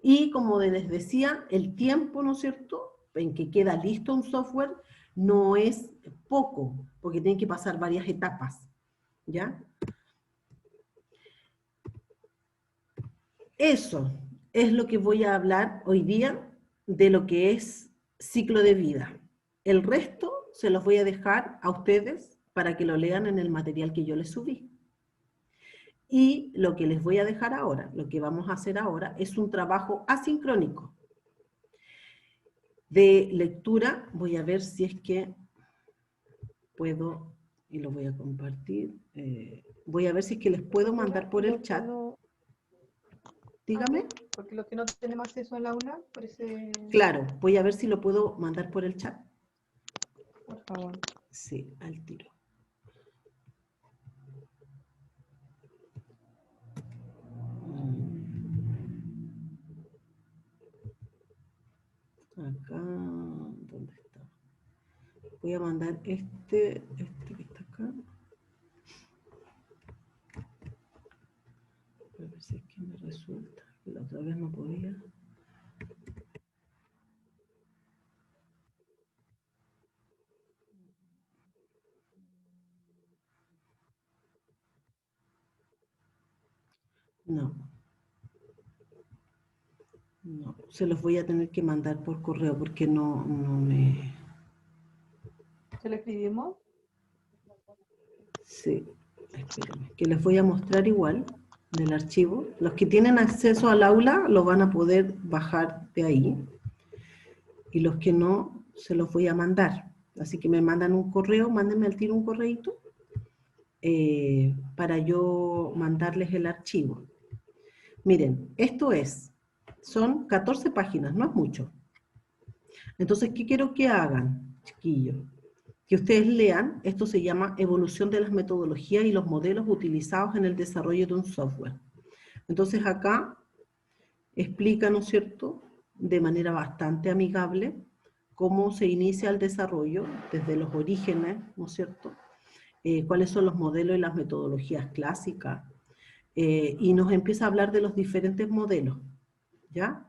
Y como les decía, el tiempo, ¿no es cierto?, en que queda listo un software no es poco, porque tienen que pasar varias etapas, ¿ya? Eso es lo que voy a hablar hoy día de lo que es ciclo de vida. El resto se los voy a dejar a ustedes para que lo lean en el material que yo les subí. Y lo que les voy a dejar ahora, lo que vamos a hacer ahora, es un trabajo asincrónico de lectura. Voy a ver si es que puedo, y lo voy a compartir. Voy a ver si es que les puedo mandar por el chat. Dígame. Porque los que no tenemos acceso al aula, parece... Claro, voy a ver si lo puedo mandar por el chat. Por favor. Sí, al tiro. Acá, ¿dónde está? Voy a mandar este que está acá. A ver si es que me resulta. La otra vez no podía. No. No, se los voy a tener que mandar por correo porque no me... ¿Se lo escribimos? Sí, espérenme, que les voy a mostrar igual del archivo. Los que tienen acceso al aula lo van a poder bajar de ahí. Y los que no, se los voy a mandar. Así que me mandan un correo, mándenme al tiro un correíto para yo mandarles el archivo. Miren, esto son 14 páginas, no es mucho. Entonces, ¿qué quiero que hagan, chiquillos? Que ustedes lean, esto se llama Evolución de las metodologías y los modelos utilizados en el desarrollo de un software. Entonces acá explica, ¿no es cierto?, de manera bastante amigable, cómo se inicia el desarrollo desde los orígenes, ¿no es cierto?, cuáles son los modelos y las metodologías clásicas, y nos empieza a hablar de los diferentes modelos, ¿ya?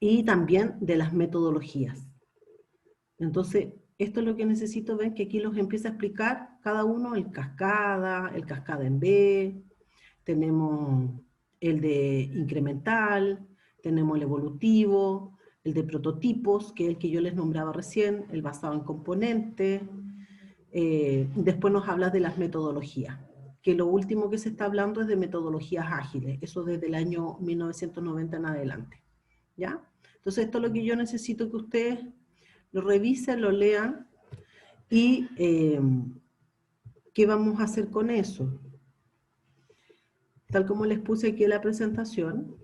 Y también de las metodologías. Entonces, esto es lo que necesito ver, que aquí los empieza a explicar cada uno, el cascada en B, tenemos el de incremental, tenemos el evolutivo, el de prototipos, que es el que yo les nombraba recién, el basado en componentes. Después nos habla de las metodologías, que lo último que se está hablando es de metodologías ágiles, eso desde el año 1990 en adelante, ¿ya? Entonces esto es lo que yo necesito que ustedes lo revisen, lo lean, y ¿qué vamos a hacer con eso? Tal como les puse aquí en la presentación,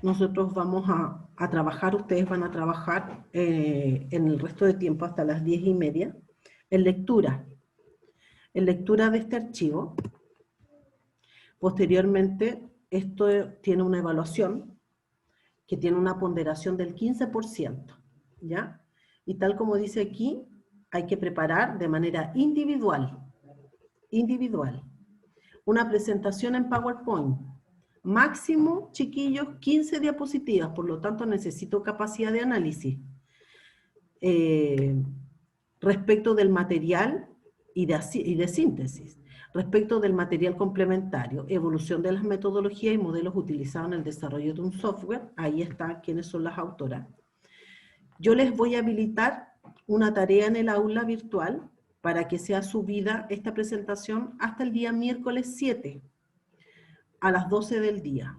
nosotros vamos a trabajar, ustedes van a trabajar en el resto de tiempo hasta las 10:30 en lectura de este archivo. Posteriormente, esto tiene una evaluación que tiene una ponderación del 15%, ¿ya? Y tal como dice aquí, hay que preparar de manera individual, una presentación en PowerPoint. Máximo, chiquillos, 15 diapositivas, por lo tanto necesito capacidad de análisis. Respecto del material y de síntesis. Respecto del material complementario, evolución de las metodologías y modelos utilizados en el desarrollo de un software, ahí está quiénes son las autoras. Yo les voy a habilitar una tarea en el aula virtual para que sea subida esta presentación hasta el día miércoles 7 a las 12 del día.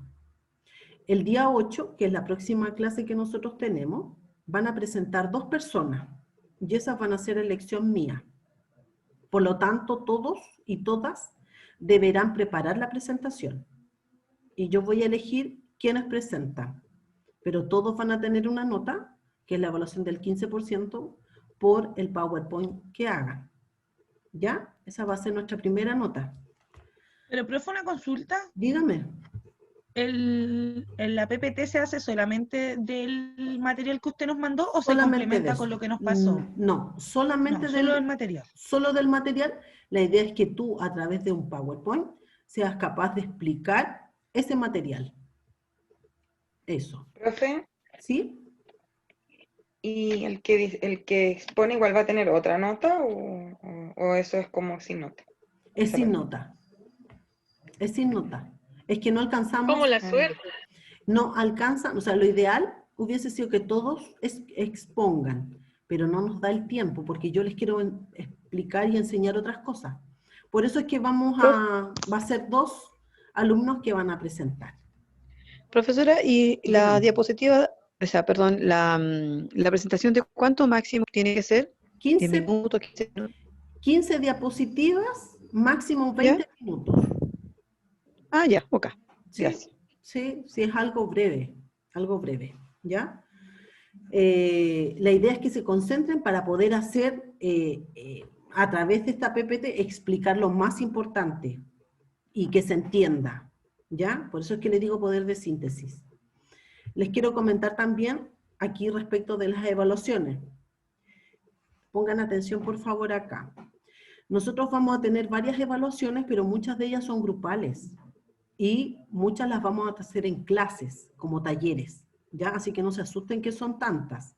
El día 8, que es la próxima clase que nosotros tenemos, van a presentar 2 personas y esas van a ser elección mía. Por lo tanto, todos y todas deberán preparar la presentación. Y yo voy a elegir quiénes presentan. Pero todos van a tener una nota, que es la evaluación del 15%, por el PowerPoint que hagan. ¿Ya? Esa va a ser nuestra primera nota. Pero, profe, una consulta. Dígame. ¿La PPT se hace solamente del material que usted nos mandó o se Solamente complementa de con eso. lo que nos pasó? No, solamente No, solo del material. Solo del material. La idea es que tú, a través de un PowerPoint, seas capaz de explicar ese material. Eso. Profe, ¿Sí? ¿y el que expone igual va a tener otra nota o eso es como sin nota? Es Esa sin parte. nota. Es sin nota. Es que no alcanzamos. Como la suerte. No alcanzan, o sea, lo ideal hubiese sido que todos expongan, pero no nos da el tiempo, porque yo les quiero explicar y enseñar otras cosas. Por eso es que va a ser 2 alumnos que van a presentar. Profesora, ¿y la Dígame. diapositiva, o sea, perdón, la presentación de cuánto máximo tiene que ser? 10 15, minutos, 15 minutos. 15 diapositivas, máximo ¿Ya? 20 minutos. Ah, ya, ok. ¿Sí? Gracias. Sí, sí, es algo breve, ¿ya? La idea es que se concentren para poder hacer, a través de esta PPT, explicar lo más importante y que se entienda, ¿ya? Por eso es que le digo poder de síntesis. Les quiero comentar también aquí respecto de las evaluaciones. Pongan atención, por favor, acá. Nosotros vamos a tener varias evaluaciones, pero muchas de ellas son grupales y muchas las vamos a hacer en clases, como talleres, ¿ya? Así que no se asusten que son tantas.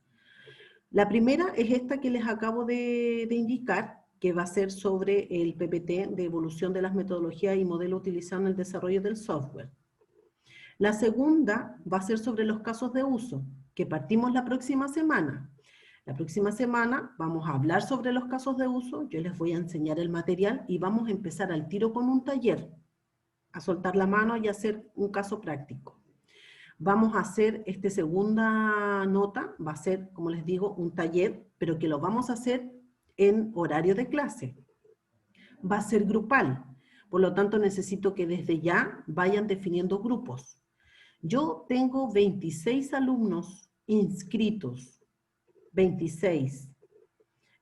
La primera es esta que les acabo de indicar, que va a ser sobre el PPT de evolución de las metodologías y modelos utilizados en el desarrollo del software. La segunda va a ser sobre los casos de uso, que partimos la próxima semana. La próxima semana vamos a hablar sobre los casos de uso, yo les voy a enseñar el material y vamos a empezar al tiro con un taller, a soltar la mano y hacer un caso práctico. Vamos a hacer segunda nota, va a ser, como les digo, un taller, pero que lo vamos a hacer en horario de clase. Va a ser grupal, por lo tanto necesito que desde ya vayan definiendo grupos. Yo tengo 26 alumnos inscritos, 26.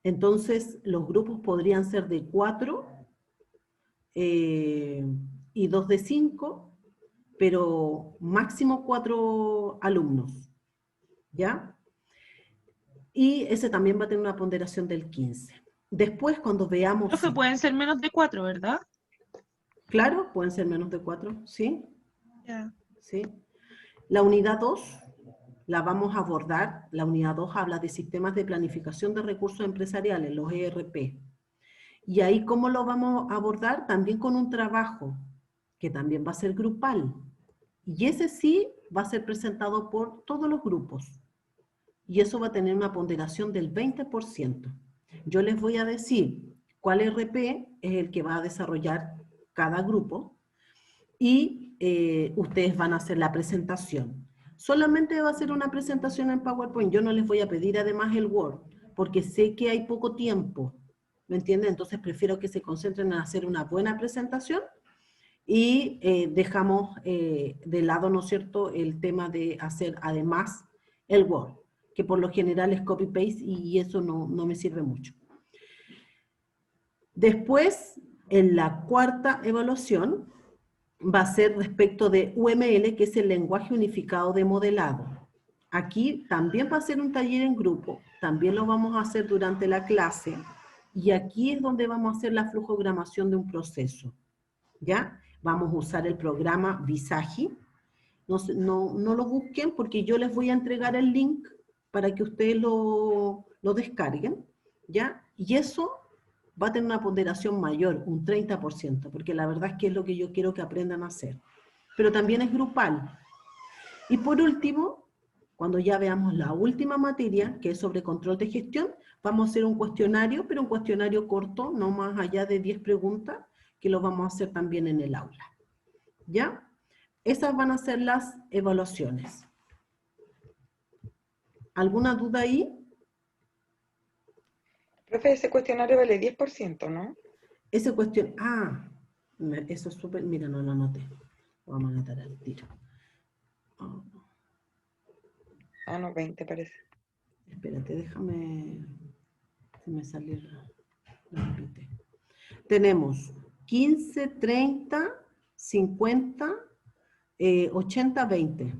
Entonces, los grupos podrían ser de 4 y 2 de 5, pero máximo 4 alumnos, ¿ya? Y ese también va a tener una ponderación del 15. Después, cuando veamos... Profe, pueden ser menos de 4, ¿verdad? Claro, pueden ser menos de 4, ¿sí? Ya. ¿Sí? La unidad 2 la vamos a abordar. La unidad 2 habla de sistemas de planificación de recursos empresariales, los ERP. Y ahí, ¿cómo lo vamos a abordar? También con un trabajo, que también va a ser grupal. Y ese sí va a ser presentado por todos los grupos. Y eso va a tener una ponderación del 20%. Yo les voy a decir cuál ERP es el que va a desarrollar cada grupo y ustedes van a hacer la presentación. Solamente va a ser una presentación en PowerPoint. Yo no les voy a pedir además el Word, porque sé que hay poco tiempo, ¿me entienden? Entonces prefiero que se concentren en hacer una buena presentación y dejamos de lado, ¿no es cierto?, el tema de hacer además el Word, que por lo general es copy-paste y eso no me sirve mucho. Después, en la cuarta evaluación, va a ser respecto de UML, que es el lenguaje unificado de modelado. Aquí también va a ser un taller en grupo, también lo vamos a hacer durante la clase, y aquí es donde vamos a hacer la flujogramación de un proceso, ¿ya? Vamos a usar el programa Visagi. No lo busquen porque yo les voy a entregar el link para que ustedes lo descarguen, ¿ya? Y eso va a tener una ponderación mayor, un 30%, porque la verdad es que es lo que yo quiero que aprendan a hacer. Pero también es grupal. Y por último, cuando ya veamos la última materia, que es sobre control de gestión, vamos a hacer un cuestionario, pero un cuestionario corto, no más allá de 10 preguntas, que lo vamos a hacer también en el aula. ¿Ya? Esas van a ser las evaluaciones. ¿Alguna duda ahí? Profe, ese cuestionario vale 10%, ¿no? Ese cuestión... eso es súper... Mira, no lo anoté. Lo vamos a anotar al tiro. Oh. Ah, no, 20 parece. Espérate, déjame... Se me salió la repite. Tenemos 15, 30, 50, 80, 20.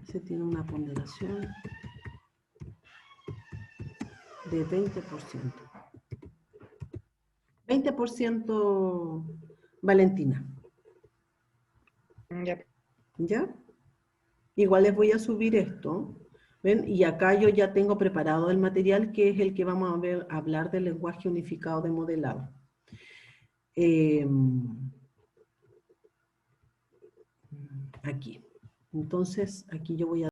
Se tiene una ponderación de 20%. 20% Valentina. Ya. ¿Ya? Igual les voy a subir esto. ¿Ven? Y acá yo ya tengo preparado el material que es el que vamos a hablar del lenguaje unificado de modelado. Aquí. Entonces, aquí yo voy a